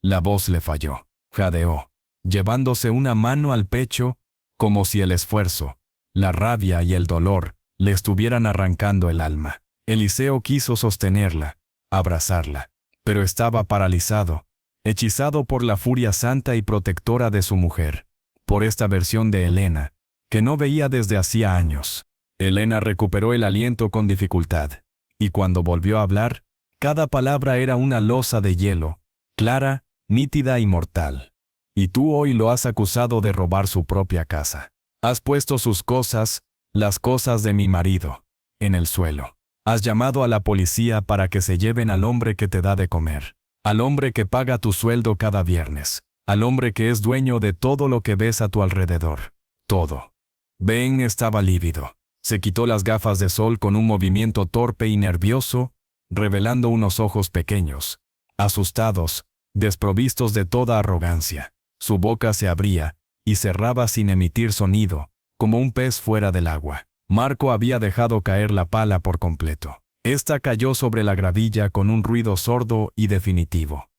la voz le falló. Jadeó, llevándose una mano al pecho, como si el esfuerzo, la rabia y el dolor le estuvieran arrancando el alma. Eliseo quiso sostenerla, abrazarla, pero estaba paralizado, hechizado por la furia santa y protectora de su mujer, por esta versión de Elena, que no veía desde hacía años. Elena recuperó el aliento con dificultad, y cuando volvió a hablar, cada palabra era una losa de hielo, clara, nítida y mortal. Y tú hoy lo has acusado de robar su propia casa. Has puesto sus cosas, las cosas de mi marido, en el suelo. Has llamado a la policía para que se lleven al hombre que te da de comer, al hombre que paga tu sueldo cada viernes, al hombre que es dueño de todo lo que ves a tu alrededor. Todo. Ben estaba lívido. Se quitó las gafas de sol con un movimiento torpe y nervioso, revelando unos ojos pequeños, asustados, desprovistos de toda arrogancia. Su boca se abría y cerraba sin emitir sonido, como un pez fuera del agua. Marco había dejado caer la pala por completo. Esta cayó sobre la gravilla con un ruido sordo y definitivo.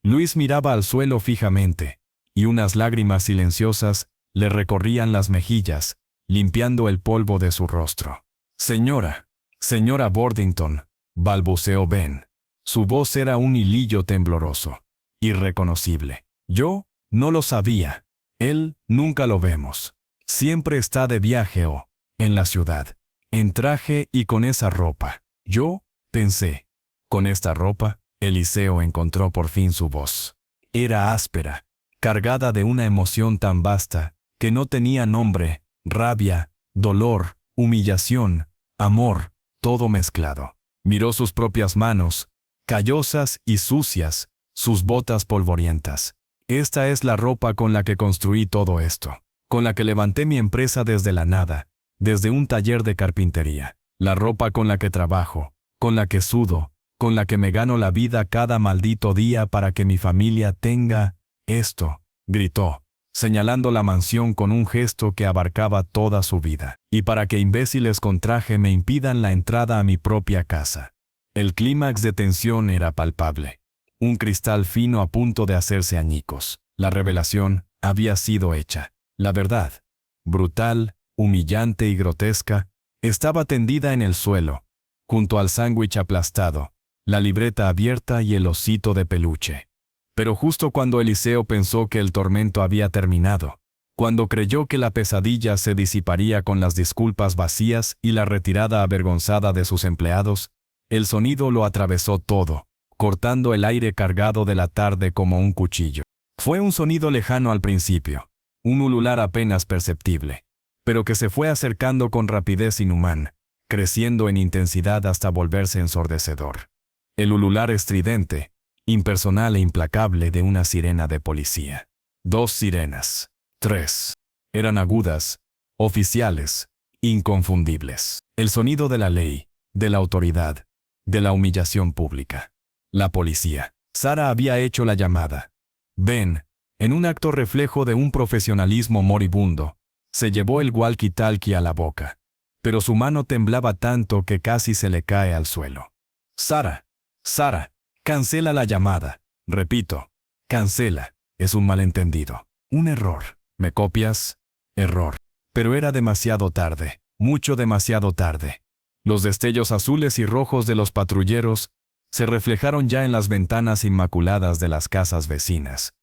Luis miraba al suelo fijamente, y unas lágrimas silenciosas le recorrían las mejillas, limpiando el polvo de su rostro. Señora Worthington, balbuceó Ben. Su voz era un hilillo tembloroso, irreconocible. Yo no lo sabía. Él nunca lo vemos. Siempre está de viaje o en la ciudad, en traje y con esa ropa. Yo pensé, con esta ropa, Eliseo encontró por fin su voz. Era áspera, cargada de una emoción tan vasta que no tenía nombre, rabia, dolor, humillación, amor, todo mezclado. Miró sus propias manos, callosas y sucias, sus botas polvorientas. Esta es la ropa con la que construí todo esto, con la que levanté mi empresa desde la nada, desde un taller de carpintería. La ropa con la que trabajo, con la que sudo, con la que me gano la vida cada maldito día para que mi familia tenga esto, gritó, señalando la mansión con un gesto que abarcaba toda su vida, y para que imbéciles con traje me impidan la entrada a mi propia casa. El clímax de tensión era palpable. Un cristal fino a punto de hacerse añicos. La revelación había sido hecha. La verdad, brutal, humillante y grotesca, estaba tendida en el suelo, junto al sándwich aplastado, la libreta abierta y el osito de peluche. Pero justo cuando Eliseo pensó que el tormento había terminado, cuando creyó que la pesadilla se disiparía con las disculpas vacías y la retirada avergonzada de sus empleados, el sonido lo atravesó todo, cortando el aire cargado de la tarde como un cuchillo. Fue un sonido lejano al principio, un ulular apenas perceptible, pero que se fue acercando con rapidez inhumana, creciendo en intensidad hasta volverse ensordecedor. El ulular estridente, impersonal e implacable de una sirena de policía. 2 sirenas. 3. Eran agudas, oficiales, inconfundibles. El sonido de la ley, de la autoridad, de la humillación pública. La policía. Sara había hecho la llamada. Ben, en un acto reflejo de un profesionalismo moribundo, se llevó el walkie-talkie a la boca, pero su mano temblaba tanto que casi se le cae al suelo. Sara, cancela la llamada. Repito, cancela. Es un malentendido. Un error. ¿Me copias? Error. Pero era demasiado tarde, mucho demasiado tarde. Los destellos azules y rojos de los patrulleros se reflejaron ya en las ventanas inmaculadas de las casas vecinas,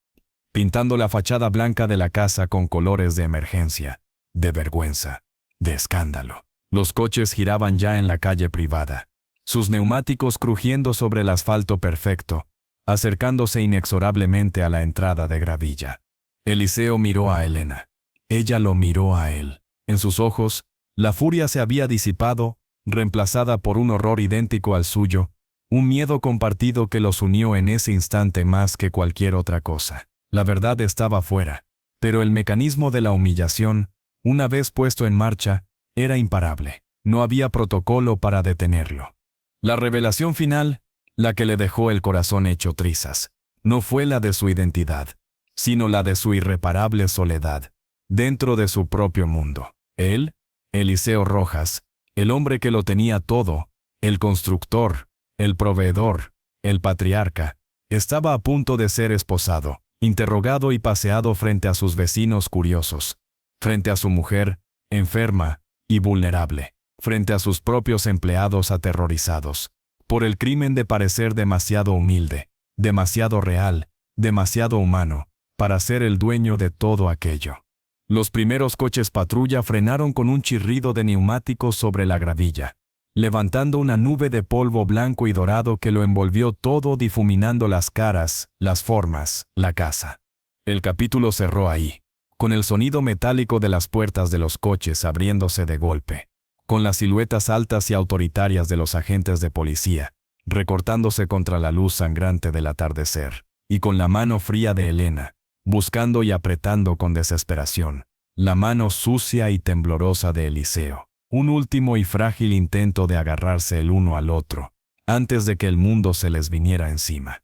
pintando la fachada blanca de la casa con colores de emergencia, de vergüenza, de escándalo. Los coches giraban ya en la calle privada, sus neumáticos crujiendo sobre el asfalto perfecto, acercándose inexorablemente a la entrada de gravilla. Eliseo miró a Elena. Ella lo miró a él. En sus ojos, la furia se había disipado, reemplazada por un horror idéntico al suyo, un miedo compartido que los unió en ese instante más que cualquier otra cosa. La verdad estaba fuera, pero el mecanismo de la humillación, una vez puesto en marcha, era imparable. No había protocolo para detenerlo. La revelación final, la que le dejó el corazón hecho trizas, no fue la de su identidad, sino la de su irreparable soledad, dentro de su propio mundo. Él, Eliseo Rojas, el hombre que lo tenía todo, el constructor, el proveedor, el patriarca, estaba a punto de ser esposado, interrogado y paseado frente a sus vecinos curiosos, frente a su mujer, enferma y vulnerable, frente a sus propios empleados aterrorizados, por el crimen de parecer demasiado humilde, demasiado real, demasiado humano, para ser el dueño de todo aquello. Los primeros coches patrulla frenaron con un chirrido de neumáticos sobre la gravilla, levantando una nube de polvo blanco y dorado que lo envolvió todo, difuminando las caras, las formas, la casa. El capítulo cerró ahí, con el sonido metálico de las puertas de los coches abriéndose de golpe, con las siluetas altas y autoritarias de los agentes de policía, recortándose contra la luz sangrante del atardecer, y con la mano fría de Elena, buscando y apretando con desesperación, la mano sucia y temblorosa de Eliseo. Un último y frágil intento de agarrarse el uno al otro, antes de que el mundo se les viniera encima.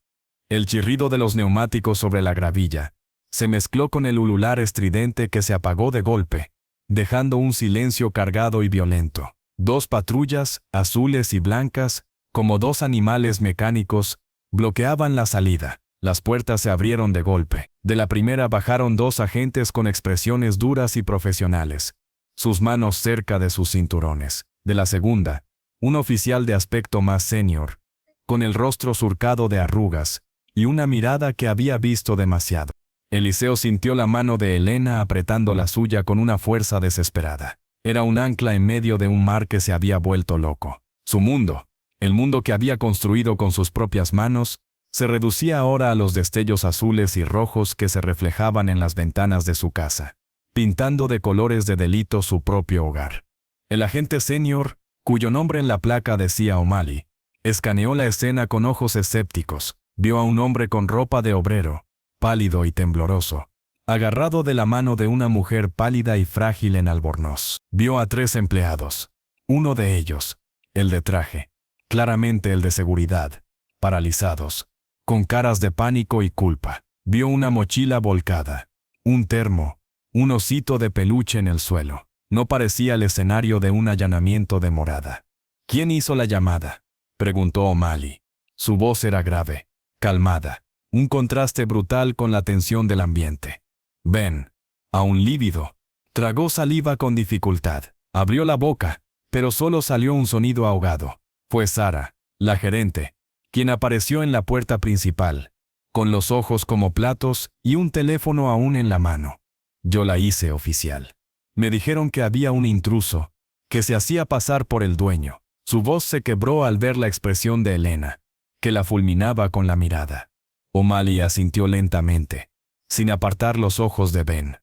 El chirrido de los neumáticos sobre la gravilla se mezcló con el ulular estridente que se apagó de golpe, dejando un silencio cargado y violento. 2 patrullas, azules y blancas, como 2 animales mecánicos, bloqueaban la salida. Las puertas se abrieron de golpe. De la primera bajaron 2 agentes con expresiones duras y profesionales, sus manos cerca de sus cinturones. De la segunda, un oficial de aspecto más senior, con el rostro surcado de arrugas, y una mirada que había visto demasiado. Eliseo sintió la mano de Elena apretando la suya con una fuerza desesperada. Era un ancla en medio de un mar que se había vuelto loco. Su mundo, el mundo que había construido con sus propias manos, se reducía ahora a los destellos azules y rojos que se reflejaban en las ventanas de su casa, pintando de colores de delito su propio hogar. El agente senior, cuyo nombre en la placa decía O'Malley, escaneó la escena con ojos escépticos. Vio a un hombre con ropa de obrero, pálido y tembloroso, agarrado de la mano de una mujer pálida y frágil en albornoz. Vio a 3 empleados. Uno de ellos, el de traje, claramente el de seguridad, paralizados, con caras de pánico y culpa. Vio una mochila volcada, un termo, un osito de peluche en el suelo. No parecía el escenario de un allanamiento de morada. ¿Quién hizo la llamada?, preguntó O'Malley. Su voz era grave, calmada, un contraste brutal con la tensión del ambiente. Ben, aún lívido, tragó saliva con dificultad. Abrió la boca, pero solo salió un sonido ahogado. Fue Sara, la gerente, quien apareció en la puerta principal, con los ojos como platos y un teléfono aún en la mano. Yo la hice oficial. Me dijeron que había un intruso, que se hacía pasar por el dueño. Su voz se quebró al ver la expresión de Elena, que la fulminaba con la mirada. O'Malley asintió lentamente, sin apartar los ojos de Ben.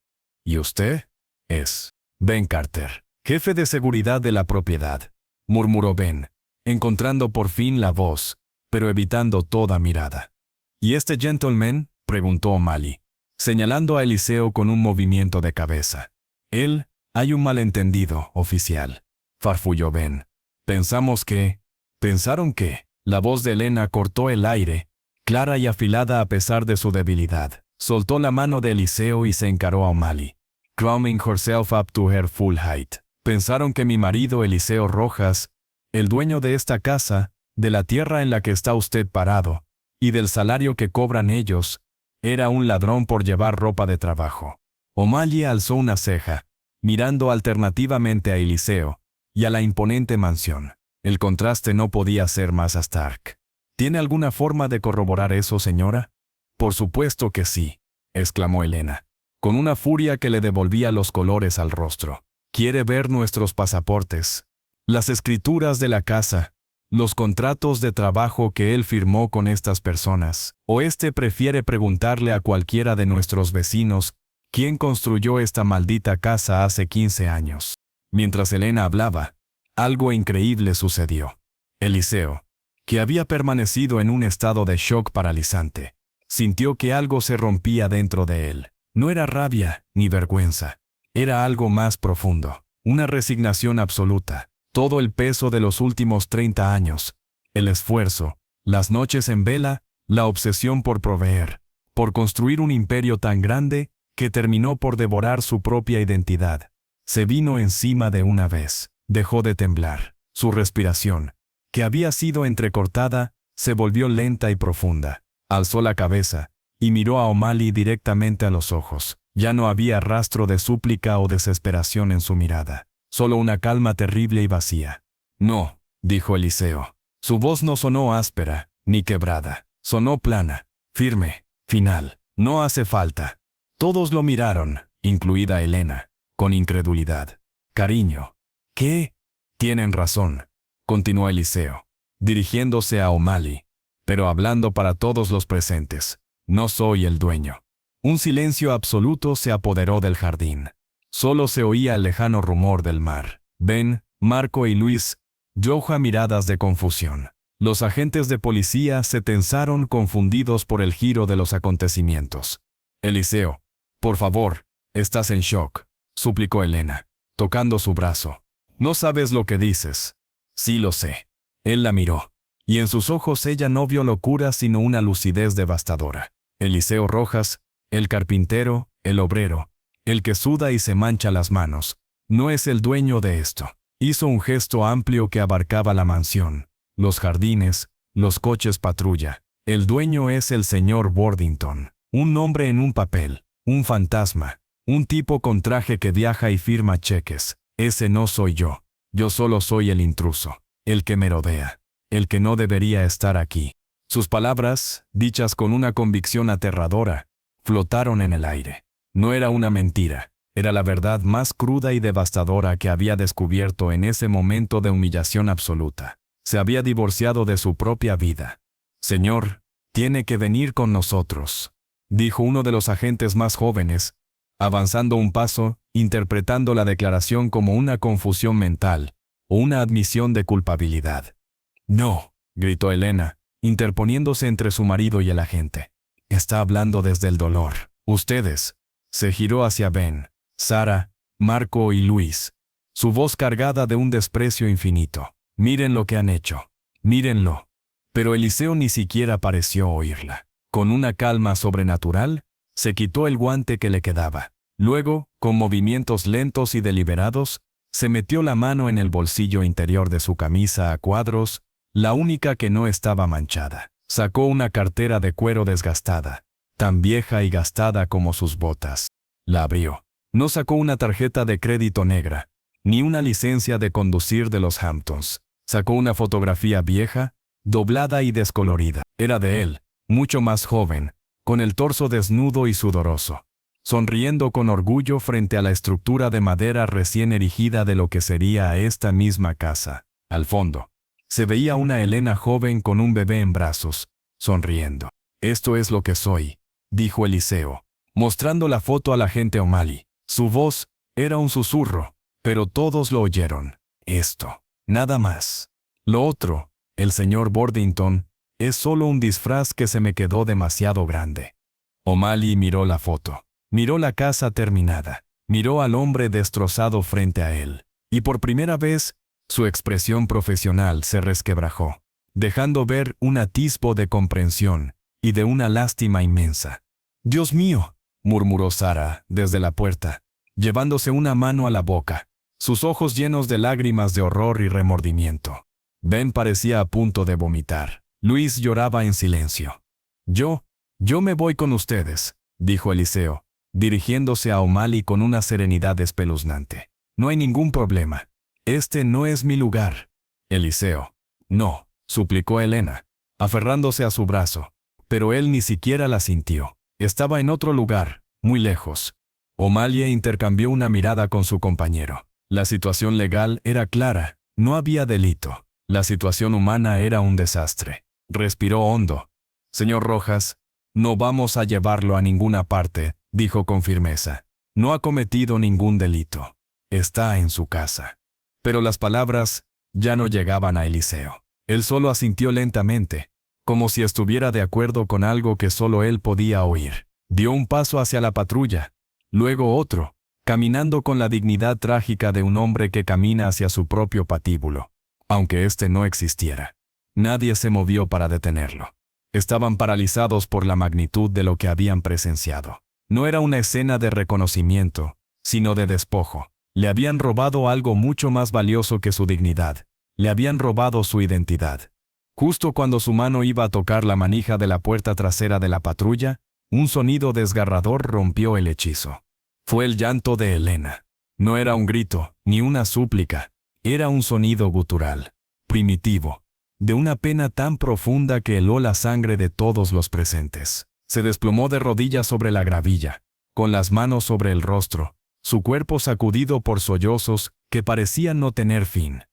¿Y usted? Es Ben Carter, jefe de seguridad de la propiedad, murmuró Ben, encontrando por fin la voz, pero evitando toda mirada. ¿Y este gentleman?, preguntó O'Malley, señalando a Eliseo con un movimiento de cabeza. Él, hay un malentendido, oficial, farfulló Ben. Pensaron que, la voz de Elena cortó el aire, clara y afilada a pesar de su debilidad. Soltó la mano de Eliseo y se encaró a O'Malley, crowning herself up to her full height. Pensaron que mi marido Eliseo Rojas, el dueño de esta casa, de la tierra en la que está usted parado, y del salario que cobran ellos, era un ladrón por llevar ropa de trabajo. O'Malley alzó una ceja, mirando alternativamente a Eliseo y a la imponente mansión. El contraste no podía ser más stark. ¿Tiene alguna forma de corroborar eso, señora? Por supuesto que sí, exclamó Elena, con una furia que le devolvía los colores al rostro. ¿Quiere ver nuestros pasaportes, las escrituras de la casa, los contratos de trabajo que él firmó con estas personas? ¿O prefiere preguntarle a cualquiera de nuestros vecinos quién construyó esta maldita casa hace 15 años? Mientras Elena hablaba, algo increíble sucedió. Eliseo, que había permanecido en un estado de shock paralizante, sintió que algo se rompía dentro de él. No era rabia ni vergüenza. Era algo más profundo, una resignación absoluta. Todo el peso de los últimos 30 años, el esfuerzo, las noches en vela, la obsesión por proveer, por construir un imperio tan grande que terminó por devorar su propia identidad, se vino encima de una vez. Dejó de temblar. Su respiración, que había sido entrecortada, se volvió lenta y profunda. Alzó la cabeza y miró a O'Malley directamente a los ojos. Ya no había rastro de súplica o desesperación en su mirada, solo una calma terrible y vacía. No, dijo Eliseo. Su voz no sonó áspera, ni quebrada. Sonó plana, firme, final. No hace falta. Todos lo miraron, incluida Elena, con incredulidad. Cariño. ¿Qué? Tienen razón, continuó Eliseo, dirigiéndose a O'Malley, pero hablando para todos los presentes. No soy el dueño. Un silencio absoluto se apoderó del jardín. Solo se oía el lejano rumor del mar. Ben, Marco y Luis, Joja miradas de confusión. Los agentes de policía se tensaron confundidos por el giro de los acontecimientos. Eliseo, por favor, estás en shock, suplicó Elena, tocando su brazo. No sabes lo que dices. Sí lo sé. Él la miró, y en sus ojos ella no vio locura sino una lucidez devastadora. Eliseo Rojas, el carpintero, el obrero, el que suda y se mancha las manos, no es el dueño de esto. Hizo un gesto amplio que abarcaba la mansión, los jardines, los coches patrulla. El dueño es el señor Worthington, un nombre en un papel, un fantasma, un tipo con traje que viaja y firma cheques. Ese no soy yo. Yo solo soy el intruso, el que merodea, el que no debería estar aquí. Sus palabras, dichas con una convicción aterradora, flotaron en el aire. No era una mentira, era la verdad más cruda y devastadora que había descubierto en ese momento de humillación absoluta. Se había divorciado de su propia vida. «Señor, tiene que venir con nosotros», dijo uno de los agentes más jóvenes, avanzando un paso, interpretando la declaración como una confusión mental o una admisión de culpabilidad. «No», gritó Elena, interponiéndose entre su marido y el agente. «Está hablando desde el dolor. Ustedes». Se giró hacia Ben, Sara, Marco y Luis, su voz cargada de un desprecio infinito. «Miren lo que han hecho. Mírenlo». Pero Eliseo ni siquiera pareció oírla. Con una calma sobrenatural, se quitó el guante que le quedaba. Luego, con movimientos lentos y deliberados, se metió la mano en el bolsillo interior de su camisa a cuadros, la única que no estaba manchada. Sacó una cartera de cuero desgastada, tan vieja y gastada como sus botas. La abrió. No sacó una tarjeta de crédito negra, ni una licencia de conducir de los Hamptons. Sacó una fotografía vieja, doblada y descolorida. Era de él, mucho más joven, con el torso desnudo y sudoroso, sonriendo con orgullo frente a la estructura de madera recién erigida de lo que sería esta misma casa. Al fondo, se veía una Elena joven con un bebé en brazos, sonriendo. «Esto es lo que soy», dijo Eliseo, mostrando la foto al agente O'Malley. Su voz era un susurro, pero todos lo oyeron. «Esto, nada más. Lo otro, el señor Worthington, es solo un disfraz que se me quedó demasiado grande». O'Malley miró la foto, miró la casa terminada, miró al hombre destrozado frente a él, y por primera vez, su expresión profesional se resquebrajó, dejando ver un atisbo de comprensión y de una lástima inmensa. «Dios mío», murmuró Sara desde la puerta, llevándose una mano a la boca, sus ojos llenos de lágrimas de horror y remordimiento. Ben parecía a punto de vomitar. Luis lloraba en silencio. Yo me voy con ustedes», dijo Eliseo, dirigiéndose a O'Malley con una serenidad espeluznante. «No hay ningún problema. Este no es mi lugar». «Eliseo». «No», suplicó Elena, aferrándose a su brazo, pero él ni siquiera la sintió. Estaba en otro lugar, muy lejos. O'Malley intercambió una mirada con su compañero. La situación legal era clara, no había delito. La situación humana era un desastre. Respiró hondo. «Señor Rojas, no vamos a llevarlo a ninguna parte», dijo con firmeza. «No ha cometido ningún delito. Está en su casa». Pero las palabras ya no llegaban a Eliseo. Él solo asintió lentamente, como si estuviera de acuerdo con algo que solo él podía oír. Dio un paso hacia la patrulla, luego otro, caminando con la dignidad trágica de un hombre que camina hacia su propio patíbulo, aunque éste no existiera. Nadie se movió para detenerlo. Estaban paralizados por la magnitud de lo que habían presenciado. No era una escena de reconocimiento, sino de despojo. Le habían robado algo mucho más valioso que su dignidad. Le habían robado su identidad. Justo cuando su mano iba a tocar la manija de la puerta trasera de la patrulla, un sonido desgarrador rompió el hechizo. Fue el llanto de Elena. No era un grito, ni una súplica. Era un sonido gutural, primitivo, de una pena tan profunda que heló la sangre de todos los presentes. Se desplomó de rodillas sobre la gravilla, con las manos sobre el rostro, su cuerpo sacudido por sollozos que parecían no tener fin.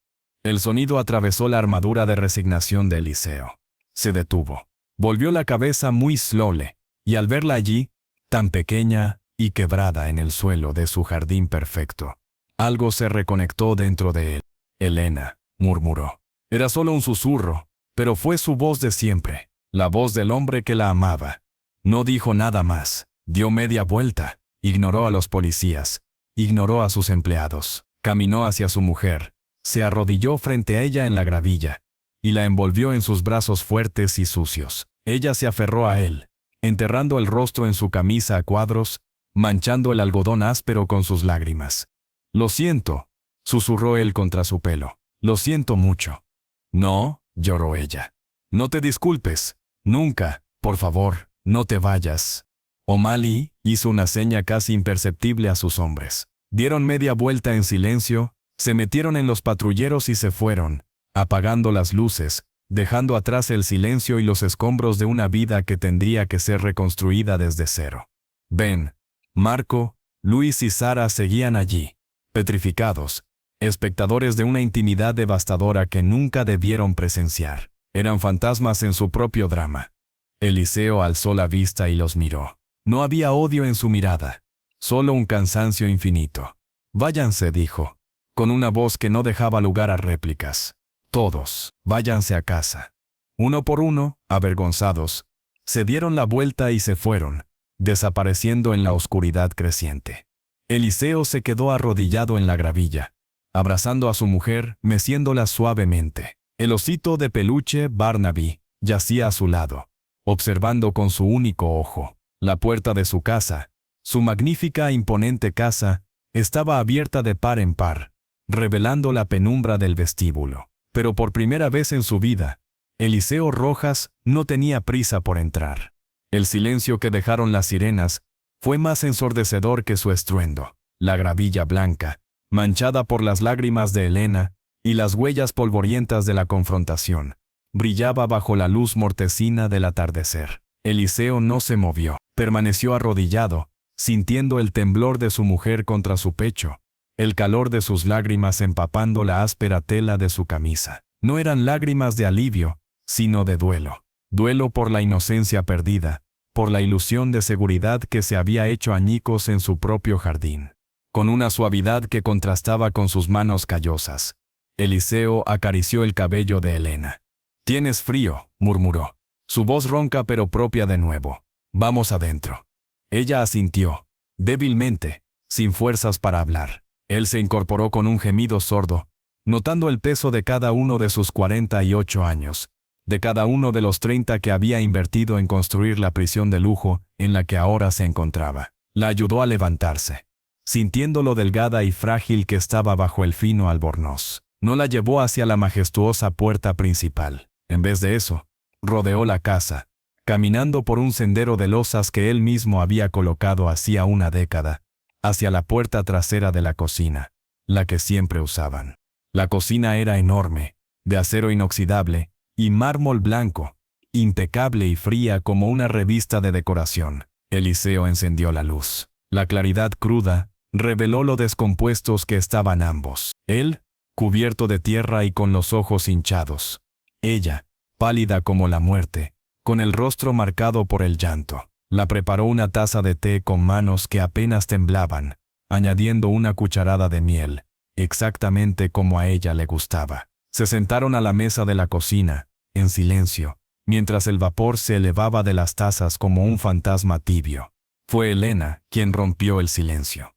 El sonido atravesó la armadura de resignación de Eliseo. Se detuvo. Volvió la cabeza muy slowly, y al verla allí, tan pequeña y quebrada en el suelo de su jardín perfecto, algo se reconectó dentro de él. «Elena», murmuró. Era solo un susurro, pero fue su voz de siempre, la voz del hombre que la amaba. No dijo nada más. Dio media vuelta, ignoró a los policías, ignoró a sus empleados, caminó hacia su mujer, se arrodilló frente a ella en la gravilla, y la envolvió en sus brazos fuertes y sucios. Ella se aferró a él, enterrando el rostro en su camisa a cuadros, manchando el algodón áspero con sus lágrimas. «Lo siento», susurró él contra su pelo. «Lo siento mucho». «No», lloró ella. «No te disculpes», Nunca, por favor, no te vayas. O'Malley hizo una seña casi imperceptible a sus hombres. Dieron media vuelta en silencio, se metieron en los patrulleros y se fueron, apagando las luces, dejando atrás el silencio y los escombros de una vida que tendría que ser reconstruida desde cero. Ben, Marco, Luis y Sara seguían allí, petrificados, espectadores de una intimidad devastadora que nunca debieron presenciar. Eran fantasmas en su propio drama. Eliseo alzó la vista y los miró. No había odio en su mirada, solo un cansancio infinito. Váyanse, dijo, con una voz que no dejaba lugar a réplicas. Todos, váyanse a casa. Uno por uno, avergonzados, se dieron la vuelta y se fueron, desapareciendo en la oscuridad creciente. Eliseo se quedó arrodillado en la gravilla, abrazando a su mujer, meciéndola suavemente. El osito de peluche, Barnaby, yacía a su lado, observando con su único ojo. La puerta de su casa, su magnífica e imponente casa, estaba abierta de par en par, revelando la penumbra del vestíbulo. Pero por primera vez en su vida, Eliseo Rojas no tenía prisa por entrar. El silencio que dejaron las sirenas fue más ensordecedor que su estruendo. La gravilla blanca, manchada por las lágrimas de Elena y las huellas polvorientas de la confrontación, brillaba bajo la luz mortecina del atardecer. Eliseo no se movió. Permaneció arrodillado, sintiendo el temblor de su mujer contra su pecho, el calor de sus lágrimas empapando la áspera tela de su camisa. No eran lágrimas de alivio, sino de duelo. Duelo por la inocencia perdida, por la ilusión de seguridad que se había hecho añicos en su propio jardín. Con una suavidad que contrastaba con sus manos callosas, Eliseo acarició el cabello de Elena. «Tienes frío», murmuró, su voz ronca pero propia de nuevo. «Vamos adentro». Ella asintió, débilmente, sin fuerzas para hablar. Él se incorporó con un gemido sordo, notando el peso de cada uno de sus 48 años, de cada uno de los 30 que había invertido en construir la prisión de lujo en la que ahora se encontraba. La ayudó a levantarse, sintiendo lo delgada y frágil que estaba bajo el fino albornoz. No la llevó hacia la majestuosa puerta principal. En vez de eso, rodeó la casa, caminando por un sendero de losas que él mismo había colocado hacía una década, hacia la puerta trasera de la cocina, la que siempre usaban. La cocina era enorme, de acero inoxidable y mármol blanco, impecable y fría como una revista de decoración. Eliseo encendió la luz. La claridad cruda reveló lo descompuestos que estaban ambos. Él, cubierto de tierra y con los ojos hinchados. Ella, pálida como la muerte, con el rostro marcado por el llanto. La preparó una taza de té con manos que apenas temblaban, añadiendo una cucharada de miel, exactamente como a ella le gustaba. Se sentaron a la mesa de la cocina, en silencio, mientras el vapor se elevaba de las tazas como un fantasma tibio. Fue Elena quien rompió el silencio.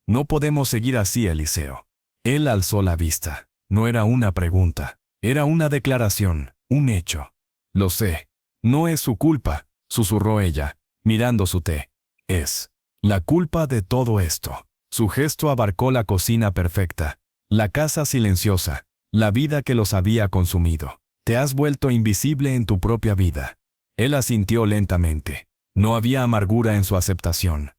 «No podemos seguir así, Eliseo». Él alzó la vista. No era una pregunta, era una declaración, un hecho. «Lo sé. No es su culpa», susurró ella, mirando su té. «Es la culpa de todo esto». Su gesto abarcó la cocina perfecta, la casa silenciosa, la vida que los había consumido. «Te has vuelto invisible en tu propia vida». Él asintió lentamente. No había amargura en su aceptación,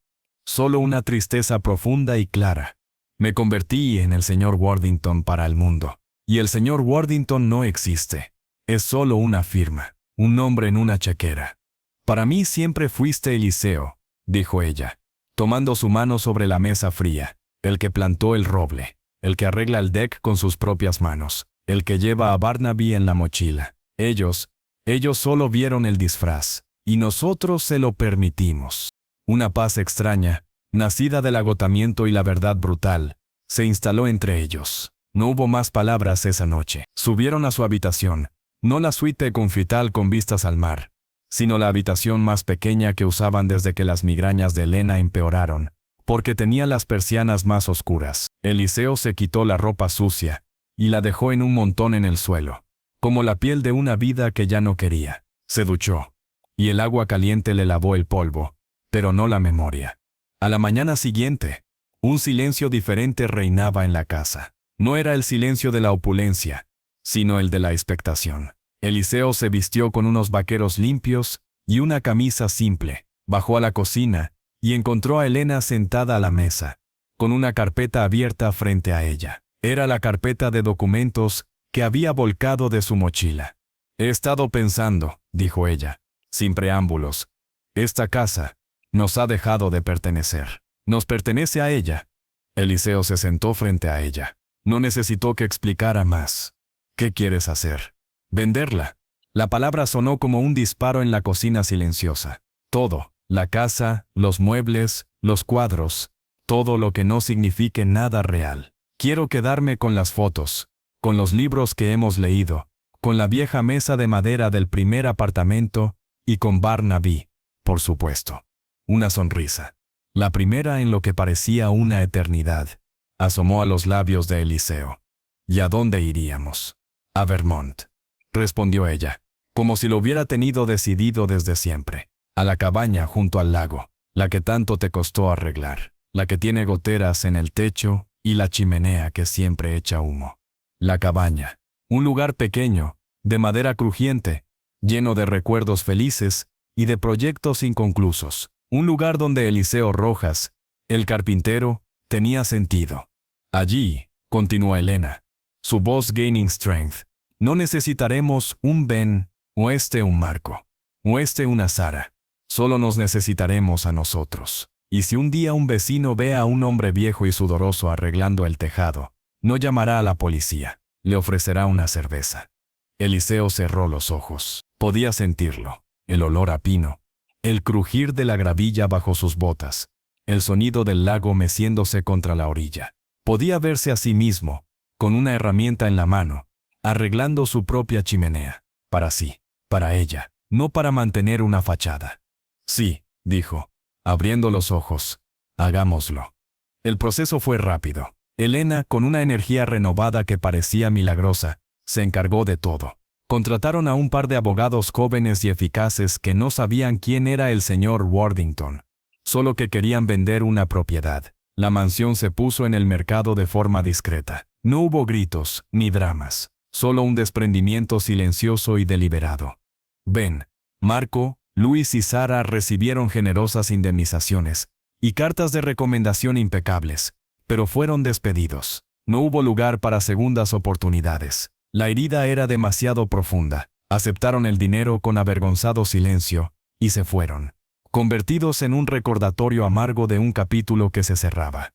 solo una tristeza profunda y clara. «Me convertí en el señor Worthington para el mundo. Y el señor Worthington no existe. Es solo una firma, un nombre en una chequera. Para mí siempre fuiste Eliseo», dijo ella, tomando su mano sobre la mesa fría, «el que plantó el roble, el que arregla el deck con sus propias manos, el que lleva a Barnaby en la mochila. Ellos solo vieron el disfraz, y nosotros se lo permitimos». Una paz extraña, nacida del agotamiento y la verdad brutal, se instaló entre ellos. No hubo más palabras esa noche. Subieron a su habitación, no la suite confital con vistas al mar, sino la habitación más pequeña que usaban desde que las migrañas de Elena empeoraron, porque tenía las persianas más oscuras. Eliseo se quitó la ropa sucia y la dejó en un montón en el suelo, como la piel de una vida que ya no quería. Se duchó, y el agua caliente le lavó el polvo, pero no la memoria. A la mañana siguiente, un silencio diferente reinaba en la casa. No era el silencio de la opulencia, sino el de la expectación. Eliseo se vistió con unos vaqueros limpios y una camisa simple. Bajó a la cocina y encontró a Elena sentada a la mesa, con una carpeta abierta frente a ella. Era la carpeta de documentos que había volcado de su mochila. «He estado pensando», dijo ella, sin preámbulos. «Esta casa nos ha dejado de pertenecer. Nos pertenece a ella». Eliseo se sentó frente a ella. No necesitó que explicara más. «¿Qué quieres hacer?» «Venderla». La palabra sonó como un disparo en la cocina silenciosa. Todo, la casa, los muebles, los cuadros, todo lo que no signifique nada real. Quiero quedarme con las fotos, con los libros que hemos leído, con la vieja mesa de madera del primer apartamento y con Barnaby, por supuesto. Una sonrisa, la primera en lo que parecía una eternidad, asomó a los labios de Eliseo. «¿Y a dónde iríamos?» «A Vermont», respondió ella, como si lo hubiera tenido decidido desde siempre. «A la cabaña junto al lago, la que tanto te costó arreglar, la que tiene goteras en el techo y la chimenea que siempre echa humo. La cabaña, un lugar pequeño, de madera crujiente, lleno de recuerdos felices y de proyectos inconclusos. Un lugar donde Eliseo Rojas, el carpintero, tenía sentido. Allí», continuó Elena, su voz gaining strength, «no necesitaremos un Ben, o un Marco, o una Sara. Solo nos necesitaremos a nosotros. Y si un día un vecino ve a un hombre viejo y sudoroso arreglando el tejado, no llamará a la policía, le ofrecerá una cerveza». Eliseo cerró los ojos. Podía sentirlo, el olor a pino, el crujir de la gravilla bajo sus botas, el sonido del lago meciéndose contra la orilla. Podía verse a sí mismo, con una herramienta en la mano, arreglando su propia chimenea, para sí, para ella, no para mantener una fachada. «Sí», dijo, abriendo los ojos, «hagámoslo». El proceso fue rápido. Elena, con una energía renovada que parecía milagrosa, se encargó de todo. Contrataron a un par de abogados jóvenes y eficaces que no sabían quién era el señor Worthington, solo que querían vender una propiedad. La mansión se puso en el mercado de forma discreta. No hubo gritos ni dramas, solo un desprendimiento silencioso y deliberado. Ben, Marco, Luis y Sara recibieron generosas indemnizaciones y cartas de recomendación impecables, pero fueron despedidos. No hubo lugar para segundas oportunidades. La herida era demasiado profunda. Aceptaron el dinero con avergonzado silencio y se fueron, convertidos en un recordatorio amargo de un capítulo que se cerraba.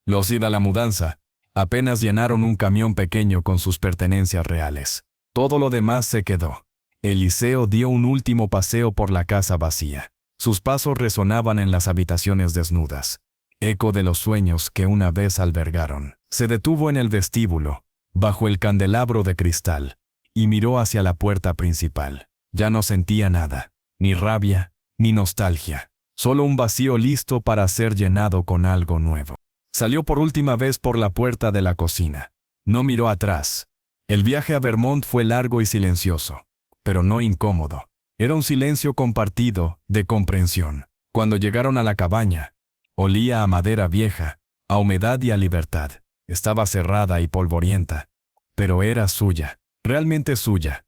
Los id a la mudanza. Apenas llenaron un camión pequeño con sus pertenencias reales. Todo lo demás se quedó. Eliseo dio un último paseo por la casa vacía. Sus pasos resonaban en las habitaciones desnudas, eco de los sueños que una vez albergaron. Se detuvo en el vestíbulo, bajo el candelabro de cristal, y miró hacia la puerta principal. Ya no sentía nada, ni rabia, ni nostalgia, solo un vacío listo para ser llenado con algo nuevo. Salió por última vez por la puerta de la cocina. No miró atrás. El viaje a Vermont fue largo y silencioso, pero no incómodo. Era un silencio compartido, de comprensión. Cuando llegaron a la cabaña, olía a madera vieja, a humedad y a libertad. Estaba cerrada y polvorienta, pero era suya, realmente suya.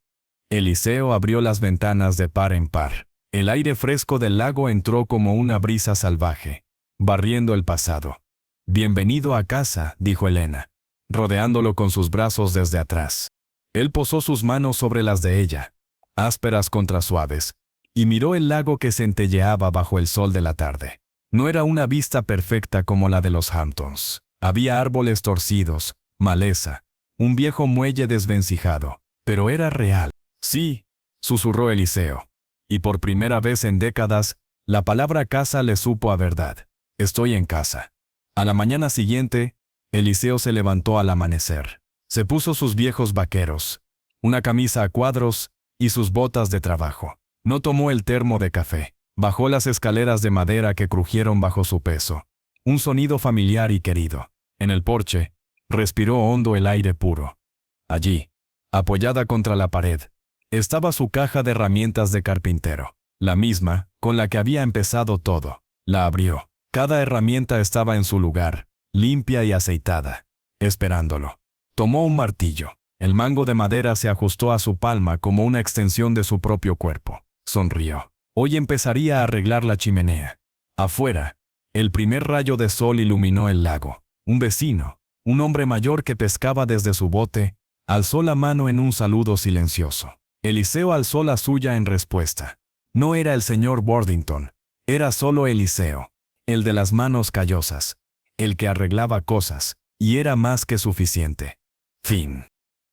Eliseo abrió las ventanas de par en par. El aire fresco del lago entró como una brisa salvaje, barriendo el pasado. «Bienvenido a casa», dijo Elena, rodeándolo con sus brazos desde atrás. Él posó sus manos sobre las de ella, ásperas contra suaves, y miró el lago que centelleaba bajo el sol de la tarde. No era una vista perfecta como la de los Hamptons. Había árboles torcidos, maleza, un viejo muelle desvencijado, pero era real. «Sí», susurró Eliseo, y por primera vez en décadas, la palabra casa le supo a verdad. «Estoy en casa». A la mañana siguiente, Eliseo se levantó al amanecer. Se puso sus viejos vaqueros, una camisa a cuadros y sus botas de trabajo. No tomó el termo de café. Bajó las escaleras de madera que crujieron bajo su peso. Un sonido familiar y querido. En el porche, respiró hondo el aire puro. Allí, apoyada contra la pared, estaba su caja de herramientas de carpintero, la misma con la que había empezado todo. La abrió. Cada herramienta estaba en su lugar, limpia y aceitada, esperándolo. Tomó un martillo. El mango de madera se ajustó a su palma como una extensión de su propio cuerpo. Sonrió. Hoy empezaría a arreglar la chimenea. Afuera, el primer rayo de sol iluminó el lago. Un vecino, un hombre mayor que pescaba desde su bote, alzó la mano en un saludo silencioso. Eliseo alzó la suya en respuesta. No era el señor Worthington, era solo Eliseo, el de las manos callosas, el que arreglaba cosas, y era más que suficiente. Fin.